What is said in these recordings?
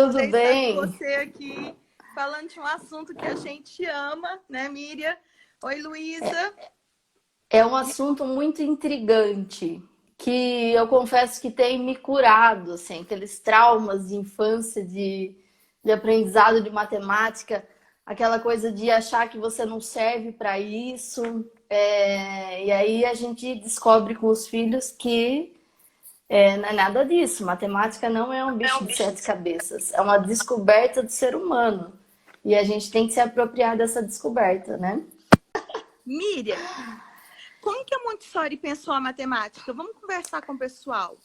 Tudo prazer estar com bem? você aqui, falando de um assunto que a gente ama, né, Miriam? Oi, Luísa. É um assunto muito intrigante, que eu confesso que tem me curado, assim, aqueles traumas de infância, de aprendizado de matemática, aquela coisa de achar que você não serve para isso. E aí a gente descobre com os filhos que não é nada disso. Matemática não é um bicho de sete cabeças, é uma descoberta do ser humano. E a gente tem que se apropriar dessa descoberta, né? Miriam, como que a Montessori pensou a matemática? Vamos conversar com o pessoal.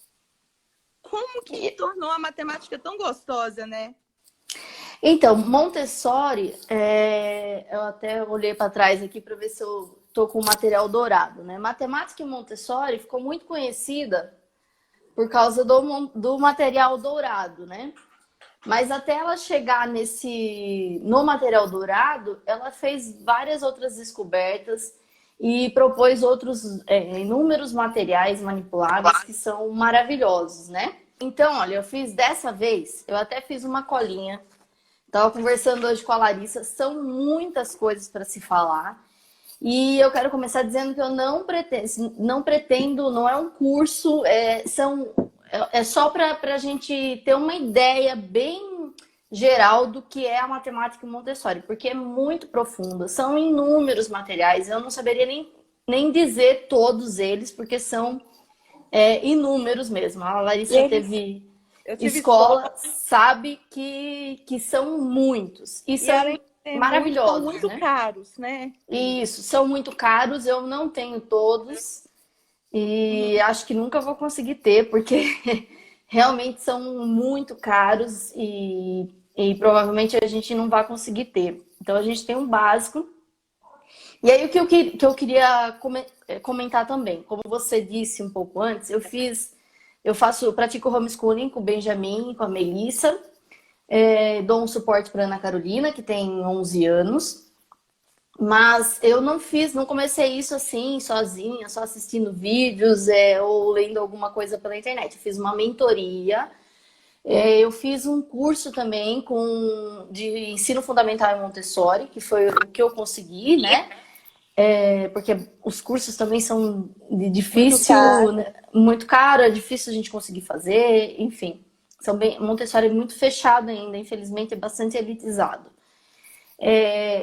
Como que tornou a matemática tão gostosa, né? Então, Montessori, eu até olhei para trás aqui para ver se eu tô com o material dourado, né? Matemática em Montessori ficou muito conhecida por causa do material dourado, né? Mas até ela chegar no material dourado, ela fez várias outras descobertas e propôs inúmeros materiais manipuláveis que são maravilhosos, né? Então, olha, eu até fiz uma colinha. Estava conversando hoje com a Larissa, são muitas coisas para se falar. E eu quero começar dizendo que eu não pretendo, não é um curso, é só para a gente ter uma ideia bem geral do que é a matemática Montessori, porque é muito profunda, são inúmeros materiais, eu não saberia nem dizer todos eles, porque são inúmeros mesmo. A E Larissa eles, teve eu tive escola escola, sabe que são muitos e e além são de ter muito, são maravilhosos, muito né? caros, né, Miriam? Isso, são muito caros, eu não tenho todos e Uhum. acho que nunca vou conseguir ter, porque realmente são muito caros e provavelmente a gente não vai conseguir ter. Então a gente tem um básico. E aí o que eu queria comentar também, como você disse um pouco antes, pratico homeschooling com o Benjamin e com a Melissa, dou um suporte para Ana Carolina, que tem 11 anos. Mas eu não comecei isso assim, sozinha, só assistindo vídeos, ou lendo alguma coisa pela internet. Eu fiz uma mentoria, eu fiz um curso também de ensino fundamental em Montessori, que foi o que eu consegui, né? Porque os cursos também são Muito difícil, caro. né? Muito caro, é difícil a gente conseguir fazer, enfim. Montessori é muito fechado ainda, infelizmente é bastante elitizado.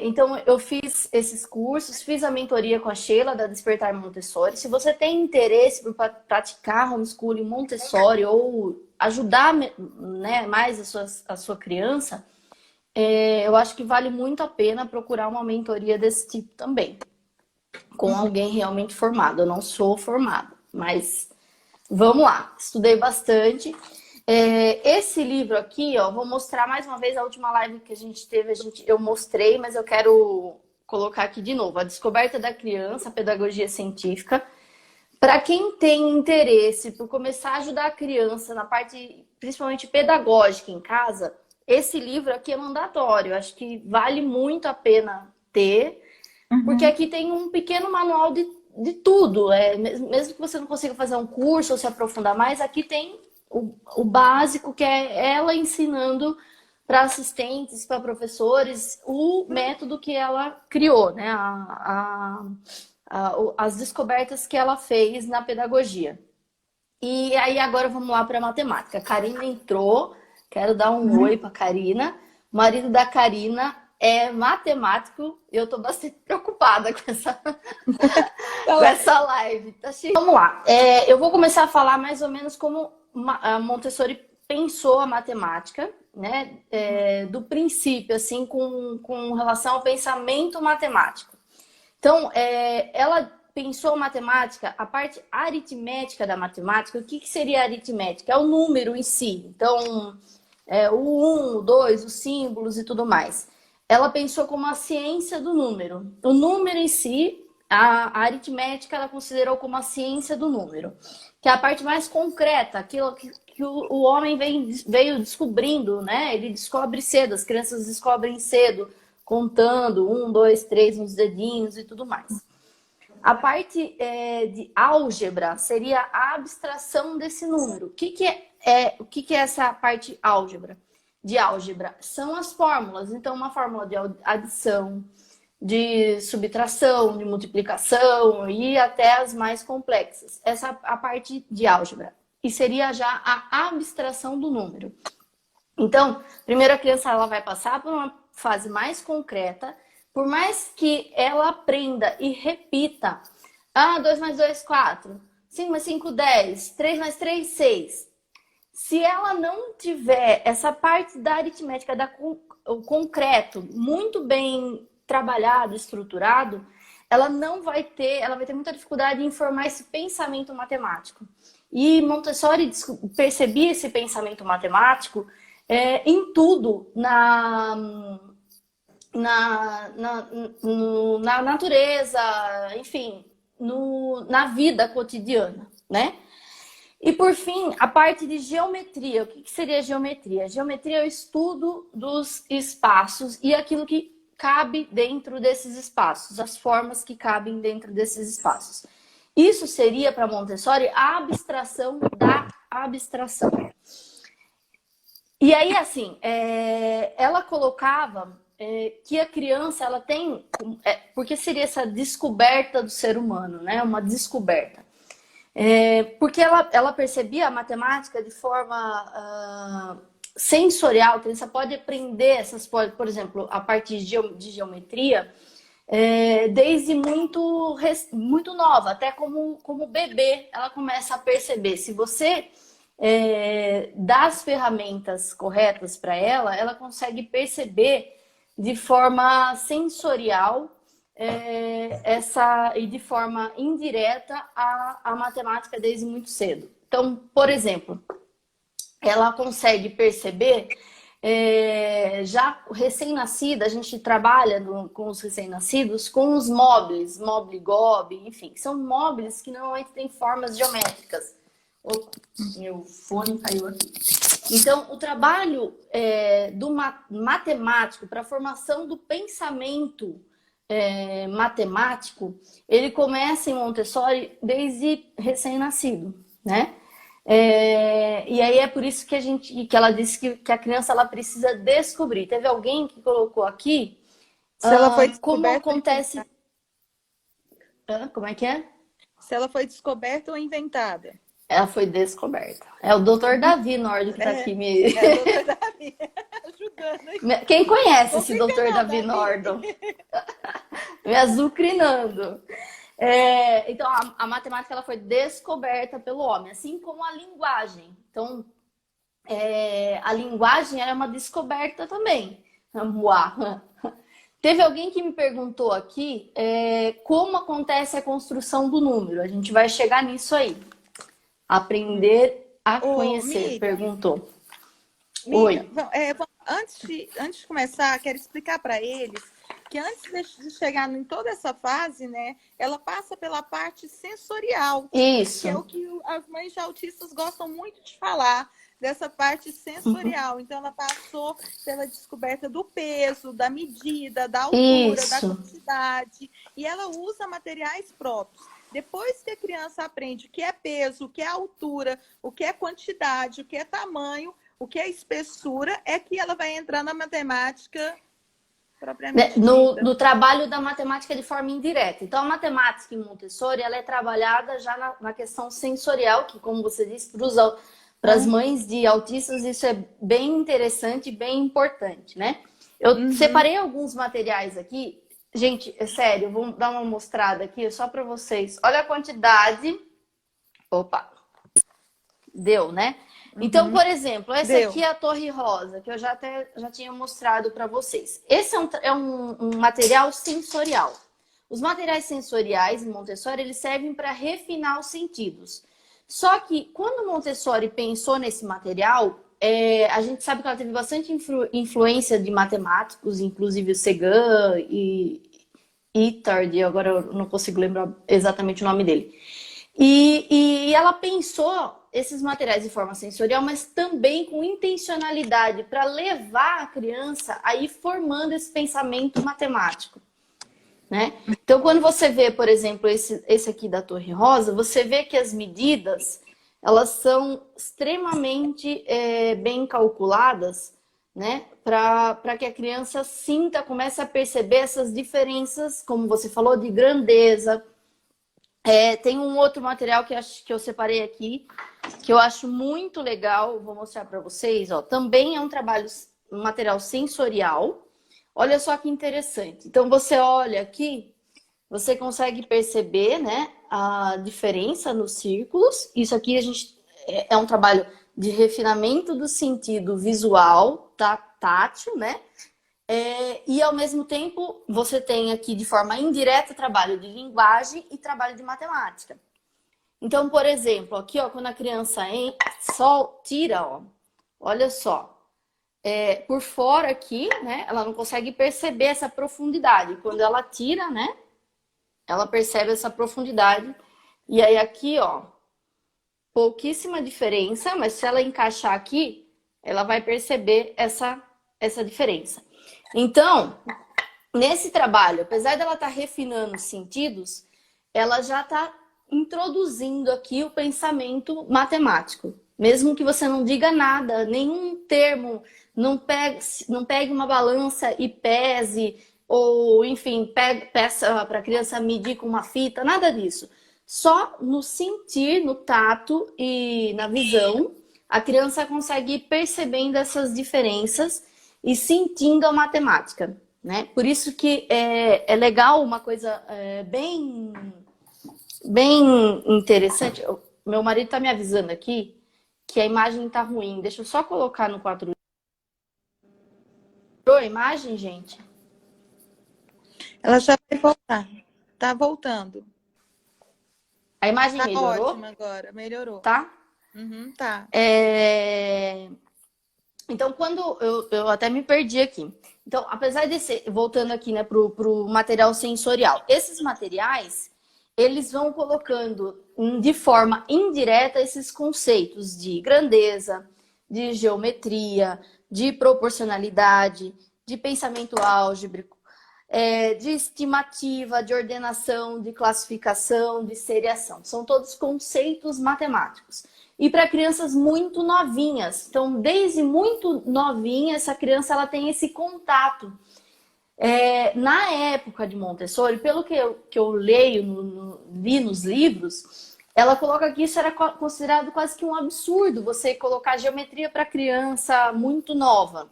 Então, eu fiz esses cursos, fiz a mentoria com a Sheila, da Despertar Montessori. Se você tem interesse por praticar homeschooling Montessori ou ajudar, né, mais a sua criança, eu acho que vale muito a pena procurar uma mentoria desse tipo também, com alguém realmente formado. Eu não sou formada, mas vamos lá, estudei bastante. Esse livro aqui, ó, vou mostrar mais uma vez a última live que a gente teve, eu mostrei, mas eu quero colocar aqui de novo. A Descoberta da Criança, a Pedagogia Científica. Para quem tem interesse por começar a ajudar a criança na parte, principalmente pedagógica em casa, esse livro aqui é mandatório. Acho que vale muito a pena ter, porque Uhum. aqui tem um pequeno manual de tudo. Mesmo que você não consiga fazer um curso ou se aprofundar mais, aqui tem o básico, que é ela ensinando para assistentes, para professores, o método que ela criou, né? As descobertas que ela fez na pedagogia. E aí agora vamos lá para a matemática. A Karina entrou, quero dar um oi para a Karina. O marido da Karina é matemático e eu estou bastante preocupada com com essa live. Tá cheio. Vamos lá. Eu vou começar a falar mais ou menos como a Montessori pensou a matemática, né? Do princípio, assim, com relação ao pensamento matemático. Então, ela pensou matemática, a parte aritmética da matemática. O que seria aritmética? É o número em si. Então, o 1, o 2, os símbolos e tudo mais. Ela pensou como a ciência do número. O número em si, a aritmética, ela considerou como a ciência do número, que é a parte mais concreta, aquilo que o homem veio descobrindo, né? Ele descobre cedo, as crianças descobrem cedo, contando 1, 2, 3 nos dedinhos e tudo mais. A parte de álgebra seria a abstração desse número. O que é essa parte álgebra? de álgebra são as fórmulas. Então, uma fórmula de adição, de subtração, de multiplicação e até as mais complexas. Essa é a parte de álgebra. E seria já a abstração do número. Então, primeiro a criança ela vai passar por uma fase mais concreta, por mais que ela aprenda e repita, 2 mais 2, 4, 5 mais 5, 10, 3 mais 3, 6. Se ela não tiver essa parte da aritmética, o concreto, muito bem trabalhado, estruturado, ela vai ter muita dificuldade em formar esse pensamento matemático. E Montessori percebia esse pensamento matemático em tudo, na natureza, enfim, na vida cotidiana, né? E por fim, a parte de geometria. O que seria geometria? Geometria é o estudo dos espaços e aquilo que cabe dentro desses espaços, as formas que cabem dentro desses espaços. Isso seria para Montessori a abstração da abstração. E aí, assim, ela colocava que a criança, ela tem... porque seria essa descoberta do ser humano, né? Uma descoberta. Porque ela percebia a matemática de forma sensorial. A criança pode aprender por exemplo, a parte de geometria, desde muito nova, até como bebê, ela começa a perceber. Se você dá as ferramentas corretas para ela, ela consegue perceber de forma sensorial e de forma indireta a matemática desde muito cedo. Então, por exemplo, ela consegue perceber, já recém-nascida, a gente trabalha com os recém-nascidos com os móveis, mobile-gob, enfim, são móveis que normalmente têm formas geométricas. Meu fone caiu aqui. Então, o trabalho do matemático para a formação do pensamento matemático, ele começa em Montessori desde recém-nascido, né? E aí é por isso que ela disse que a criança ela precisa descobrir. Teve alguém que colocou aqui se ela foi como acontece... Como é que é? Se ela foi descoberta ou inventada. Ela foi descoberta. É o Dr. Davi Nordo que está aqui me... É o Dr. Davi ajudando aqui. Quem conhece esse Dr. Davi Nordo? Me azucrinando. Então, a matemática ela foi descoberta pelo homem, assim como a linguagem. Então, a linguagem era uma descoberta também. Teve alguém que me perguntou aqui como acontece a construção do número. A gente vai chegar nisso aí. Aprender a conhecer, Miriam, perguntou. Miriam, antes de começar, quero explicar para eles que antes de chegar em toda essa fase, né, ela passa pela parte sensorial. Isso. Que é o que as mães de autistas gostam muito de falar, dessa parte sensorial. Uhum. Então, ela passou pela descoberta do peso, da medida, da altura, da quantidade. E ela usa materiais próprios. Depois que a criança aprende o que é peso, o que é altura, o que é quantidade, o que é tamanho, o que é espessura, é que ela vai entrar na matemática propriamente no trabalho da matemática de forma indireta. Então, a matemática em Montessori ela é trabalhada já na questão sensorial, que, como você disse, para as mães de autistas, isso é bem interessante e bem importante, né? Eu separei alguns materiais aqui. Gente, é sério, vou dar uma mostrada aqui só para vocês. Olha a quantidade. Opa! Deu, né? Então, por exemplo, essa aqui é a Torre Rosa, que eu já tinha mostrado para vocês. Esse é um material sensorial. Os materiais sensoriais em Montessori, eles servem para refinar os sentidos. Só que, quando Montessori pensou nesse material, a gente sabe que ela teve bastante influência de matemáticos, inclusive o Sagan e Itard, agora eu não consigo lembrar exatamente o nome dele. E ela pensou esses materiais de forma sensorial, mas também com intencionalidade para levar a criança a ir formando esse pensamento matemático, né? Então, quando você vê, por exemplo, esse aqui da Torre Rosa, você vê que as medidas, elas são extremamente bem calculadas, né? Para que a criança sinta, comece a perceber essas diferenças, como você falou, de grandeza. Tem um outro material que eu separei aqui, que eu acho muito legal, vou mostrar para vocês. Ó. Também é um material sensorial. Olha só que interessante. Então, você olha aqui, você consegue perceber, né, a diferença nos círculos. Isso aqui é um trabalho de refinamento do sentido visual, tátil, né? E ao mesmo tempo você tem aqui de forma indireta trabalho de linguagem e trabalho de matemática. Então, por exemplo, aqui ó, quando a criança só tira, ó, olha só, por fora aqui, né? Ela não consegue perceber essa profundidade. Quando ela tira, né? Ela percebe essa profundidade. E aí aqui, ó, pouquíssima diferença, mas se ela encaixar aqui, ela vai perceber essa diferença. Então, nesse trabalho, apesar dela estar refinando os sentidos, ela já está introduzindo aqui o pensamento matemático. Mesmo que você não diga nada, nenhum termo, não pegue uma balança e pese, ou enfim, peça para a criança medir com uma fita, nada disso. Só no sentir, no tato e na visão, a criança consegue ir percebendo essas diferenças e sentindo a matemática, né? Por isso que é legal, uma coisa bem interessante. Meu marido está me avisando aqui que a imagem está ruim. Deixa eu só colocar no 4. A imagem, gente? Ela já vai voltar. Tá voltando. A imagem Tá melhorou? ótimo agora, melhorou. Tá? Uhum, tá. Então, quando eu até me perdi aqui. Então, apesar desse, voltando aqui, né, pro material sensorial, esses materiais, eles vão colocando de forma indireta esses conceitos de grandeza, de geometria, de proporcionalidade, de pensamento álgebrico, de estimativa, de ordenação, de classificação, de seriação. São todos conceitos matemáticos. E para crianças muito novinhas. Então, desde muito novinha, essa criança ela tem esse contato. Na época de Montessori, pelo que eu leio, li nos livros, ela coloca que isso era considerado quase que um absurdo, você colocar geometria para criança muito nova.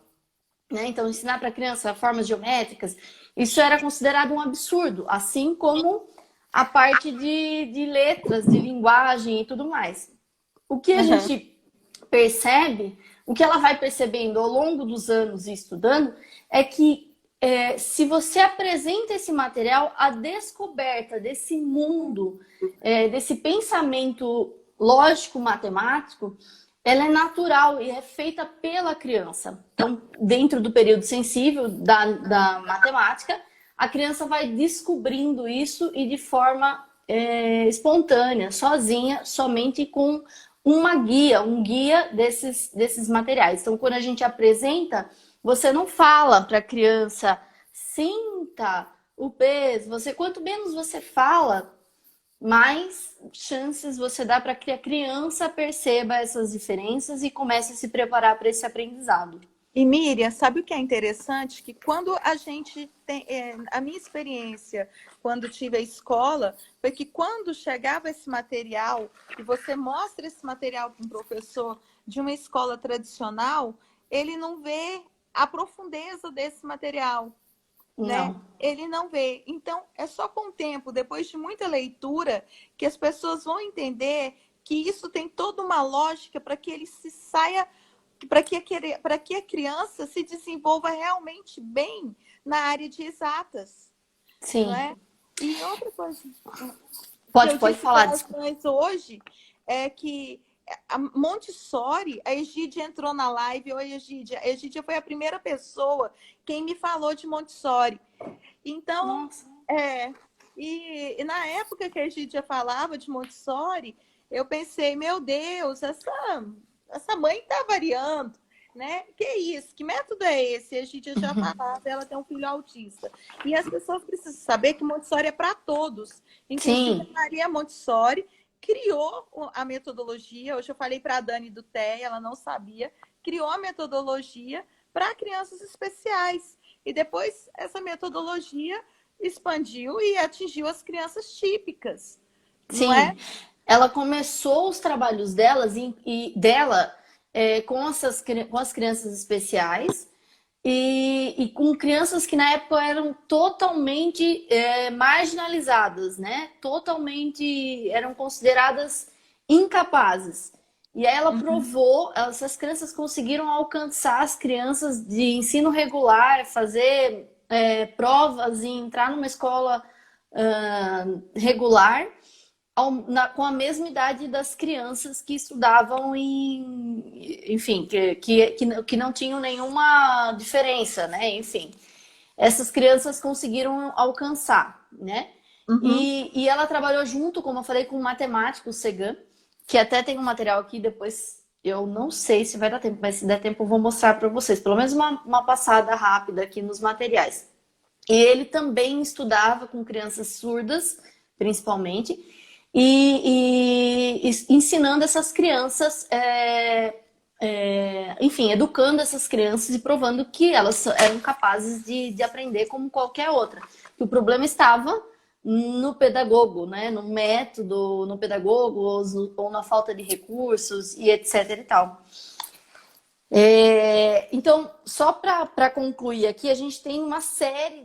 Né? Então, ensinar para criança formas geométricas, isso era considerado um absurdo, assim como a parte de letras, de linguagem e tudo mais. O que a gente percebe, o que ela vai percebendo ao longo dos anos e estudando, é que se você apresenta esse material, a descoberta desse mundo, desse pensamento lógico-matemático, ela é natural e é feita pela criança. Então, dentro do período sensível da matemática, a criança vai descobrindo isso e de forma espontânea, sozinha, somente com um guia desses materiais. Então, quando a gente apresenta, você não fala para a criança, sinta o peso. Quanto menos você fala, mais chances você dá para que a criança perceba essas diferenças e comece a se preparar para esse aprendizado. E Miriam, sabe o que é interessante? Que quando a gente tem. A minha experiência, quando tive a escola, foi que quando chegava esse material, e você mostra esse material para um professor de uma escola tradicional, ele não vê a profundeza desse material. Né? Ele não vê. Então, é só com o tempo, depois de muita leitura, que as pessoas vão entender que isso tem toda uma lógica para que ele se saia, para que a criança se desenvolva realmente bem na área de exatas. Sim. Não é? E outra coisa pode falar. Hoje é que a Montessori, a Egídia entrou na live. Oi, Egídia. A Egídia foi a primeira pessoa quem me falou de Montessori. Então, e na época que a Egídia falava de Montessori, eu pensei, meu Deus, essa mãe está variando, né? Que isso? Que método é esse? A Egídia já falava, ela tem um filho autista. E as pessoas precisam saber que Montessori é para todos. Inclusive, a Maria Montessori criou a metodologia. Hoje eu falei para a Dani do TEA, ela não sabia. Criou a metodologia para crianças especiais. E depois essa metodologia expandiu e atingiu as crianças típicas, não é? Sim, ela começou os trabalhos delas dela com as crianças especiais e com crianças que na época eram totalmente marginalizadas, né? Totalmente eram consideradas incapazes. E aí ela provou, essas crianças conseguiram alcançar as crianças de ensino regular, fazer provas e entrar numa escola regular com a mesma idade das crianças que estudavam enfim, que não tinham nenhuma diferença, né? Enfim, essas crianças conseguiram alcançar, né? Uhum. E ela trabalhou junto, como eu falei, com um matemático, o Segan, que até tem um material aqui, depois eu não sei se vai dar tempo, mas se der tempo eu vou mostrar para vocês, pelo menos uma passada rápida aqui nos materiais. E ele também estudava com crianças surdas, principalmente, e ensinando essas crianças, enfim, educando essas crianças e provando que elas eram capazes de aprender como qualquer outra. Que o problema estava no pedagogo, né? No método, no pedagogo, ou na falta de recursos e etc e tal. Então, só para concluir aqui, a gente tem uma série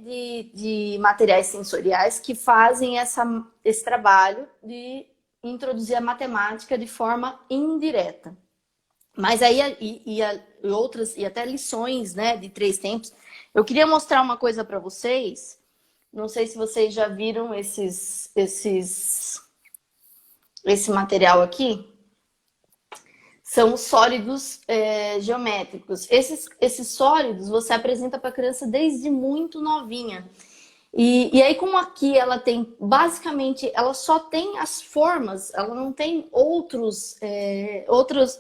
de materiais sensoriais que fazem esse trabalho de introduzir a matemática de forma indireta. Mas aí, outras, e até lições, né, de 3 tempos. Eu queria mostrar uma coisa para vocês. Não sei se vocês já viram esse material aqui. São sólidos geométricos. Esses sólidos você apresenta para a criança desde muito novinha. E aí, como aqui ela tem, basicamente, ela só tem as formas, ela não tem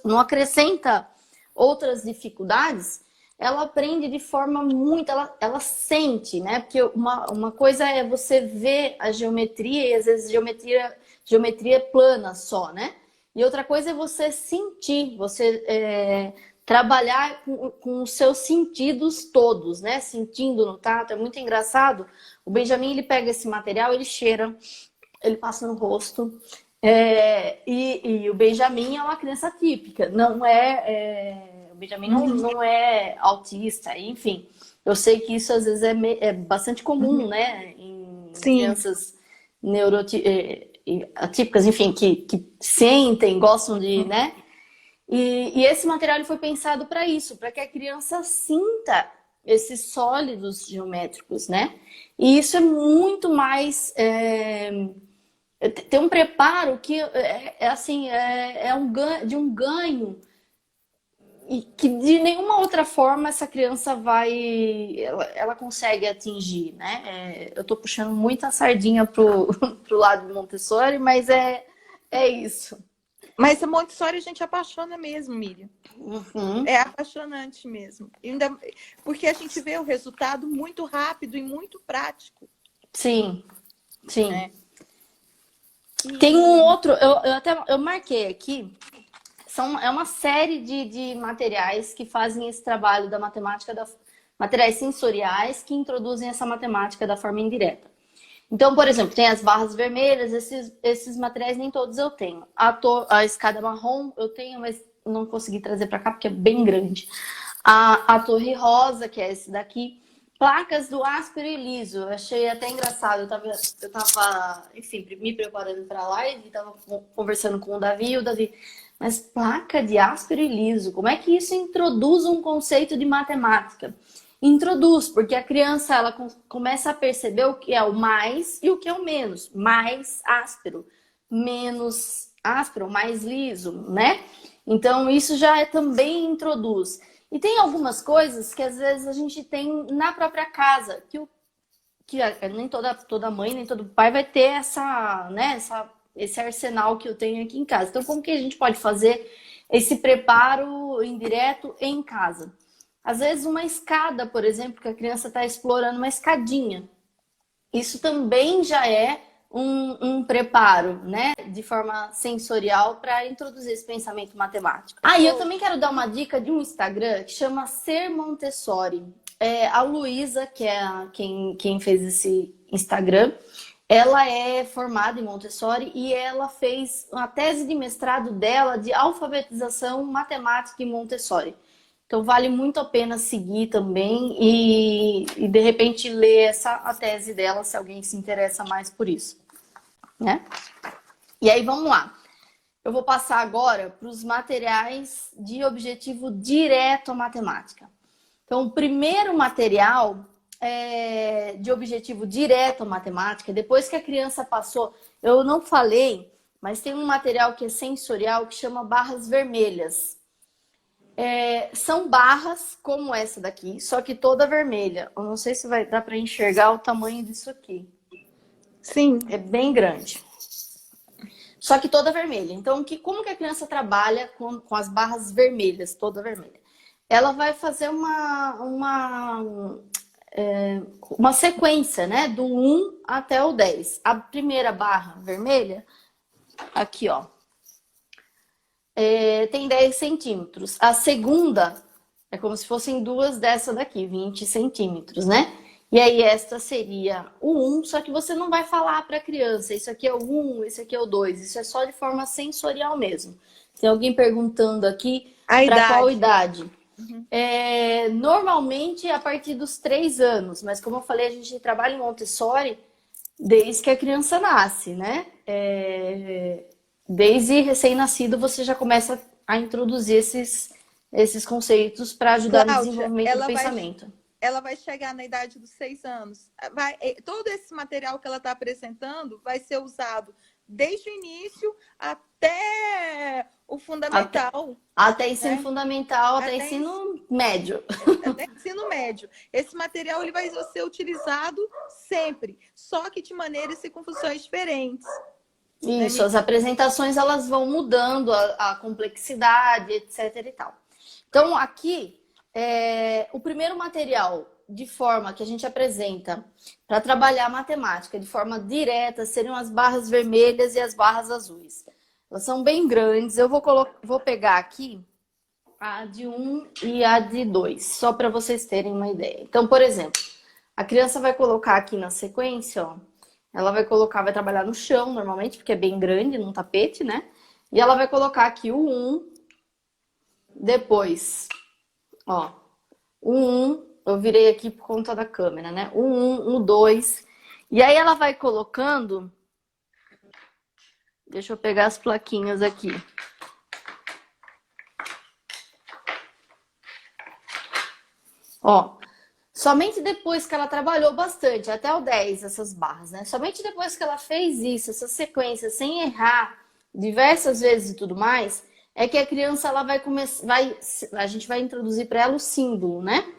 não acrescenta outras dificuldades, ela aprende de forma muito, ela sente, né? Porque uma coisa é você ver a geometria e às vezes geometria plana só, né? E outra coisa é você sentir, você trabalhar com os seus sentidos todos, né? Sentindo no tato, é muito engraçado. O Benjamin, ele pega esse material, ele cheira, ele passa no rosto. E o Benjamin é uma criança típica, o Benjamin não é autista, enfim. Eu sei que isso às vezes é bastante comum, né? Em Sim. crianças atípicas, enfim, que sentem, gostam de, né? E esse material ele foi pensado para isso, para que a criança sinta esses sólidos geométricos, né? E isso é muito mais tem um preparo que de um ganho e que de nenhuma outra forma essa criança ela consegue atingir, né? Eu tô puxando muita sardinha pro lado do Montessori, mas é isso. Mas a Montessori a gente apaixona mesmo, Miriam. Uhum. É apaixonante mesmo. Porque a gente vê o resultado muito rápido e muito prático. Sim, sim. Né? Tem um outro, eu marquei aqui, é uma série de materiais que fazem esse trabalho da matemática, materiais sensoriais que introduzem essa matemática da forma indireta. Então, por exemplo, tem as barras vermelhas, esses materiais nem todos eu tenho. A escada marrom eu tenho, mas não consegui trazer para cá porque é bem grande. A torre rosa, que é esse daqui. Placas do áspero e liso. Eu achei até engraçado. Eu tava, enfim, me preparando para a live, estava conversando com o Davi, mas placa de áspero e liso, como é que isso introduz um conceito de matemática? Introduz, porque a criança ela começa a perceber o que é o mais e o que é o menos. Mais áspero, menos áspero, mais liso, né? Então, isso já também introduz. E tem algumas coisas que às vezes a gente tem na própria casa, que nem toda mãe, nem todo pai vai ter esse arsenal que eu tenho aqui em casa. Então, como que a gente pode fazer esse preparo indireto em casa? Às vezes uma escada, por exemplo, que a criança está explorando uma escadinha. Isso também já é um preparo, né, de forma sensorial para introduzir esse pensamento matemático. E eu também quero dar uma dica de um Instagram que chama Ser Montessori. A Luísa, que é quem fez esse Instagram, ela é formada em Montessori e ela fez uma tese de mestrado dela de alfabetização matemática em Montessori. Então vale muito a pena seguir também e de repente ler a tese dela, se alguém se interessa mais por isso, né? E aí vamos lá. Eu vou passar agora para os materiais de objetivo direto à matemática. Então, o primeiro material de objetivo direto à matemática, depois que a criança passou, eu não falei, mas tem um material que é sensorial que chama barras vermelhas. São barras como essa daqui, só que toda vermelha. Eu não sei se vai dar para enxergar o tamanho disso aqui. Sim. É bem grande. Só que toda vermelha. Então, como que a criança trabalha com as barras vermelhas, toda vermelha? Ela vai fazer uma sequência, né? Do 1 até o 10. A primeira barra vermelha, aqui, ó. Tem 10 centímetros. A segunda é como se fossem duas dessa daqui, 20 centímetros, né? E aí esta seria o 1, só que você não vai falar para a criança, isso aqui é o 1, esse aqui é o 2, isso é só de forma sensorial mesmo. Tem alguém perguntando aqui para qual idade? Uhum. Normalmente a partir dos 3 anos, mas como eu falei, a gente trabalha em Montessori desde que a criança nasce, né? Desde recém-nascido você já começa a introduzir esses conceitos para ajudar no desenvolvimento do pensamento. Ela vai chegar na idade dos 6 anos. Todo esse material que ela está apresentando vai ser usado desde o início até o fundamental. Até ensino fundamental, até ensino médio. Até ensino médio. Esse material ele vai ser utilizado sempre, só que de maneiras e com funções diferentes. Isso, as apresentações elas vão mudando a complexidade, etc e tal. Então, aqui, o primeiro material de forma que a gente apresenta para trabalhar a matemática de forma direta seriam as barras vermelhas e as barras azuis. Elas são bem grandes. Eu vou pegar aqui a de 1 e a de 2, só para vocês terem uma ideia. Então, por exemplo, a criança vai colocar aqui na sequência, ó, ela vai trabalhar no chão normalmente, porque é bem grande, num tapete, né? E ela vai colocar aqui o 1, depois, ó, o 1, eu virei aqui por conta da câmera, né? O 1, o 2, e aí ela vai colocando, deixa eu pegar as plaquinhas aqui. Ó, somente depois que ela trabalhou bastante, até o 10, essas barras, né? Somente depois que ela fez isso, essa sequência, sem errar diversas vezes e tudo mais, é que a criança ela vai começar, a gente vai introduzir para ela o símbolo, né?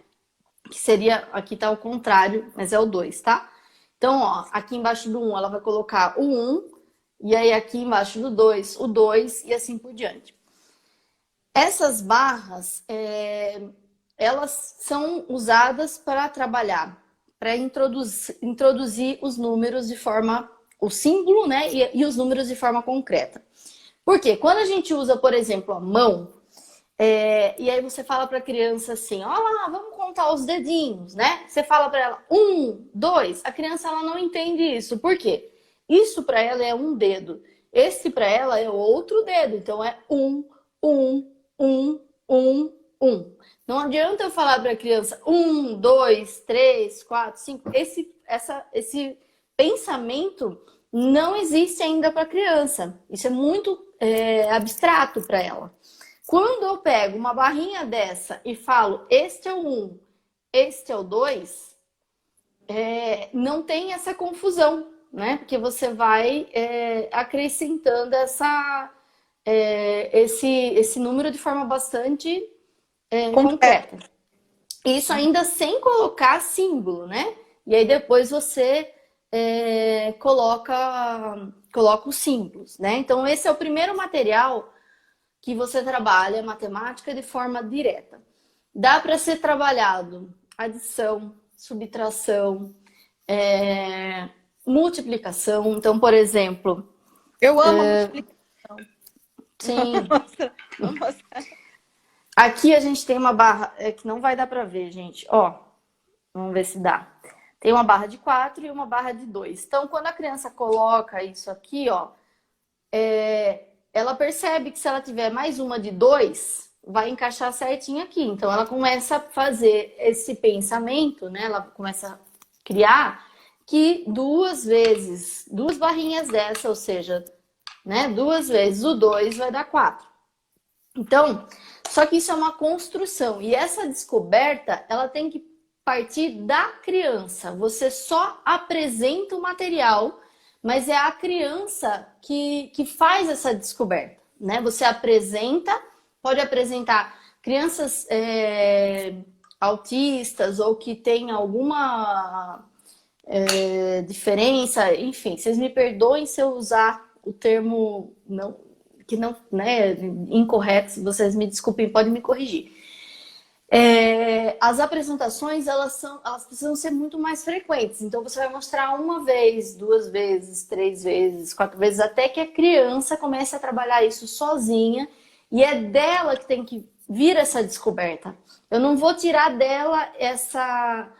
Que seria, aqui tá o contrário, mas é o 2, tá? Então, ó, aqui embaixo do 1 ela vai colocar o 1, e aí aqui embaixo do 2, o 2 e assim por diante. Essas barras, elas são usadas para trabalhar, para introduzir os números de forma, o símbolo, né? E os números de forma concreta. Por quê? Quando a gente usa, por exemplo, a mão, e aí você fala para a criança assim, olha lá, vamos contar os dedinhos, né? Você fala para ela 1, 2, a criança ela não entende isso. Por quê? Isso para ela é um dedo. Esse para ela é outro dedo. Então é 1, 1, 1, 1, 1. Não adianta eu falar para a criança 1, 2, 3, 4, 5. Esse pensamento não existe ainda para a criança. Isso é muito abstrato para ela. Quando eu pego uma barrinha dessa e falo, este é o 1, este é o 2, não tem essa confusão, né? Porque você vai acrescentando esse número de forma bastante concreta. Isso ainda sem colocar símbolo, né? E aí depois você coloca os símbolos, né? Então esse é o primeiro material que você trabalha matemática de forma direta. Dá para ser trabalhado adição, subtração, multiplicação. Então, por exemplo, Eu amo a multiplicação. sim, Vamos mostrar. aqui a gente tem uma barra, que não vai dar para ver, gente. Ó, vamos ver se dá. Tem uma barra de 4 e uma barra de 2. Então, quando a criança coloca isso aqui, ó, ela percebe que se ela tiver mais uma de 2, vai encaixar certinho aqui. Então, ela começa a fazer esse pensamento, né? Ela começa a criar que 2 vezes, 2 barrinhas dessa, ou seja, né? 2 vezes o 2 vai dar 4. Então, só que isso é uma construção. E essa descoberta, ela tem que partir da criança. Você só apresenta o material, mas é a criança que faz essa descoberta, né? Você apresenta, pode apresentar crianças autistas ou que têm alguma diferença, enfim, vocês me perdoem se eu usar o termo que não, né, incorreto, se vocês me desculpem, podem me corrigir. As apresentações, elas precisam ser muito mais frequentes. Então, você vai mostrar 1 vez, 2 vezes, 3 vezes, 4 vezes, até que a criança comece a trabalhar isso sozinha. E é dela que tem que vir essa descoberta. Eu não vou tirar dela essa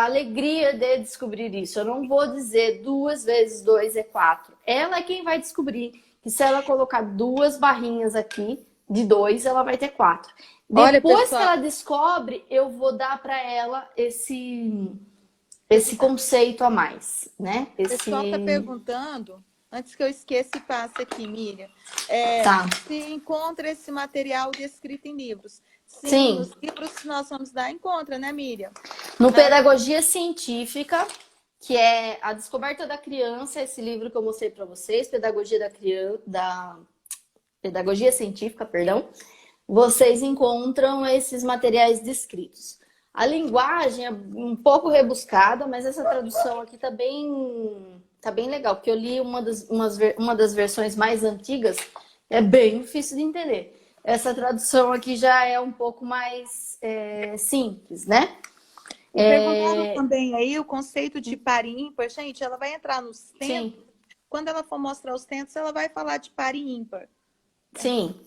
alegria de descobrir isso. Eu não vou dizer 2 vezes 2 é 4. Ela é quem vai descobrir que se ela colocar 2 barrinhas aqui de 2, ela vai ter 4. Olha, Depois pessoal, que ela descobre, eu vou dar para ela esse conceito a mais, né? o pessoal está perguntando, antes que eu esqueça e passe aqui, Miriam, Tá. se encontra esse material descrito em livros. Sim. Nos livros que nós vamos dar, encontra, né, Miriam? No Pedagogia Científica, que é A Descoberta da Criança, esse livro que eu mostrei para vocês, Pedagogia Científica, perdão, vocês encontram esses materiais descritos. A linguagem é um pouco rebuscada, mas essa tradução aqui tá bem legal, porque eu li uma das versões mais antigas, é bem difícil de entender. Essa tradução aqui já é um pouco mais simples, né? E perguntaram também aí o conceito de par e ímpar. Gente, ela vai entrar nos tentos. Sim. Quando ela for mostrar os tentos, ela vai falar de par e ímpar. Sim.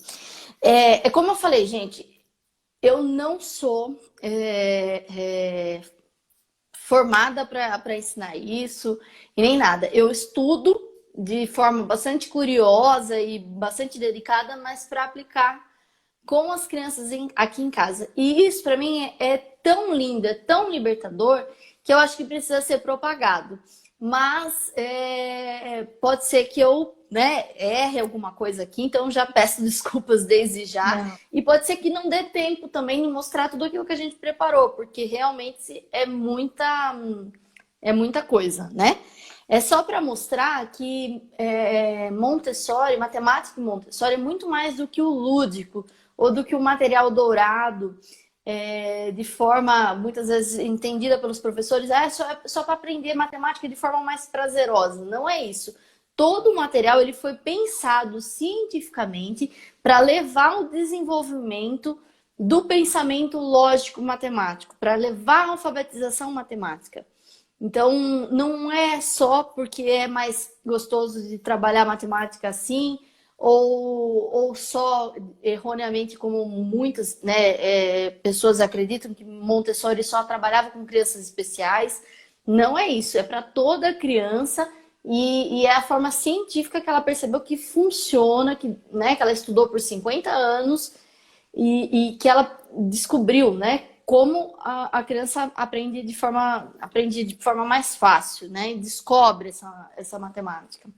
Como eu falei, gente, eu não sou formada para ensinar isso e nem nada. Eu estudo de forma bastante curiosa e bastante dedicada, mas para aplicar com as crianças aqui em casa. E isso para mim é tão lindo, é tão libertador, que eu acho que precisa ser propagado. Mas pode ser que eu erre alguma coisa aqui, então já peço desculpas desde já. Não. E pode ser que não dê tempo também de mostrar tudo aquilo que a gente preparou, porque realmente é muita coisa, né? É só para mostrar que Montessori, matemática Montessori é muito mais do que o lúdico ou do que o material dourado, de forma muitas vezes entendida pelos professores, só para aprender matemática de forma mais prazerosa. Não é isso. Todo o material ele foi pensado cientificamente para levar o desenvolvimento do pensamento lógico matemático, para levar a alfabetização matemática. Então, não é só porque é mais gostoso de trabalhar matemática assim, ou só erroneamente, como muitas pessoas acreditam, que Montessori só trabalhava com crianças especiais. Não é isso, é para toda criança e é a forma científica que ela percebeu que funciona, que ela estudou por 50 anos e que ela descobriu, como a criança aprende de forma mais fácil, e descobre essa matemática.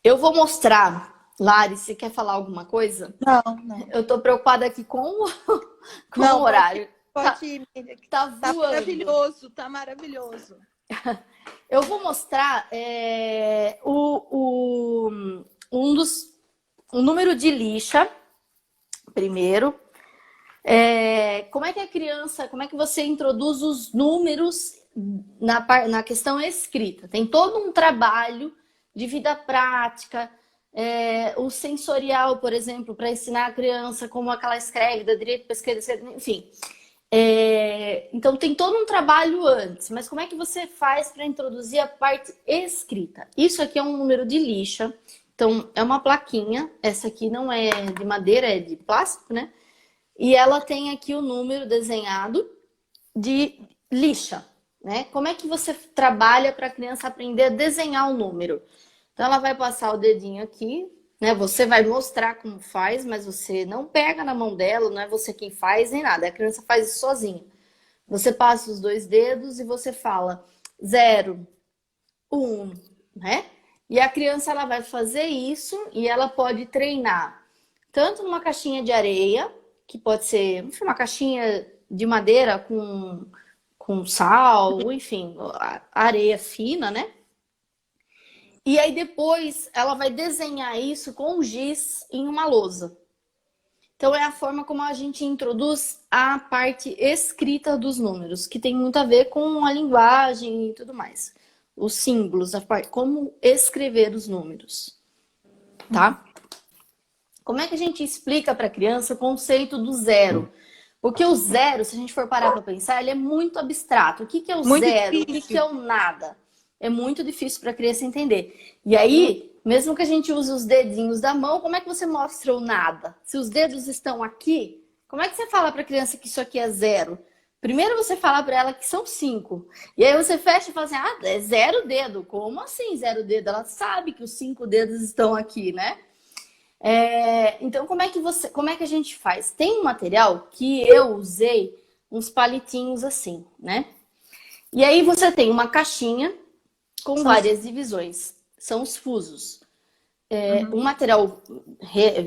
Eu vou mostrar, Lari, você quer falar alguma coisa? Não. Eu tô preocupada aqui com o horário. Pode ir, tá voando. Tá maravilhoso. Eu vou mostrar um número de lixa, primeiro. Como é que a criança, como é que você introduz os números na questão escrita? Tem todo um trabalho de vida prática, o sensorial, por exemplo, para ensinar a criança como ela escreve, da direita para a esquerda, enfim. Então tem todo um trabalho antes, mas como é que você faz para introduzir a parte escrita? Isso aqui é um número de lixa, então é uma plaquinha, essa aqui não é de madeira, é de plástico, né? E ela tem aqui o número desenhado de lixa, né? Como é que você trabalha para a criança aprender a desenhar o número? Então ela vai passar o dedinho aqui, né? Você vai mostrar como faz, mas você não pega na mão dela, não é você quem faz nem nada. A criança faz isso sozinha. Você passa os dois dedos e você fala 0, 1, né? E a criança ela vai fazer isso e ela pode treinar tanto numa caixinha de areia, que pode ser uma caixinha de madeira com sal, enfim, areia fina, né? E aí depois ela vai desenhar isso com giz em uma lousa. Então é a forma como a gente introduz a parte escrita dos números, que tem muito a ver com a linguagem e tudo mais. Os símbolos, a parte, como escrever os números, tá? Como é que a gente explica para a criança o conceito do zero? Porque o zero, se a gente for parar para pensar, ele é muito abstrato. O que que é o Muito zero? O que que é difícil. o nada? É muito difícil para a criança entender. E aí, mesmo que a gente use os dedinhos da mão, como é que você mostra o nada? Se os dedos estão aqui, como é que você fala para a criança que isso aqui é zero? Primeiro você fala para ela que são 5. E aí você fecha e fala assim, ah, é 0 dedo. Como assim 0 dedo? Ela sabe que os 5 dedos estão aqui, né? Então, como é que a gente faz? Tem um material que eu usei uns palitinhos assim, né? E aí você tem uma caixinha com várias divisões. São os fusos. Um material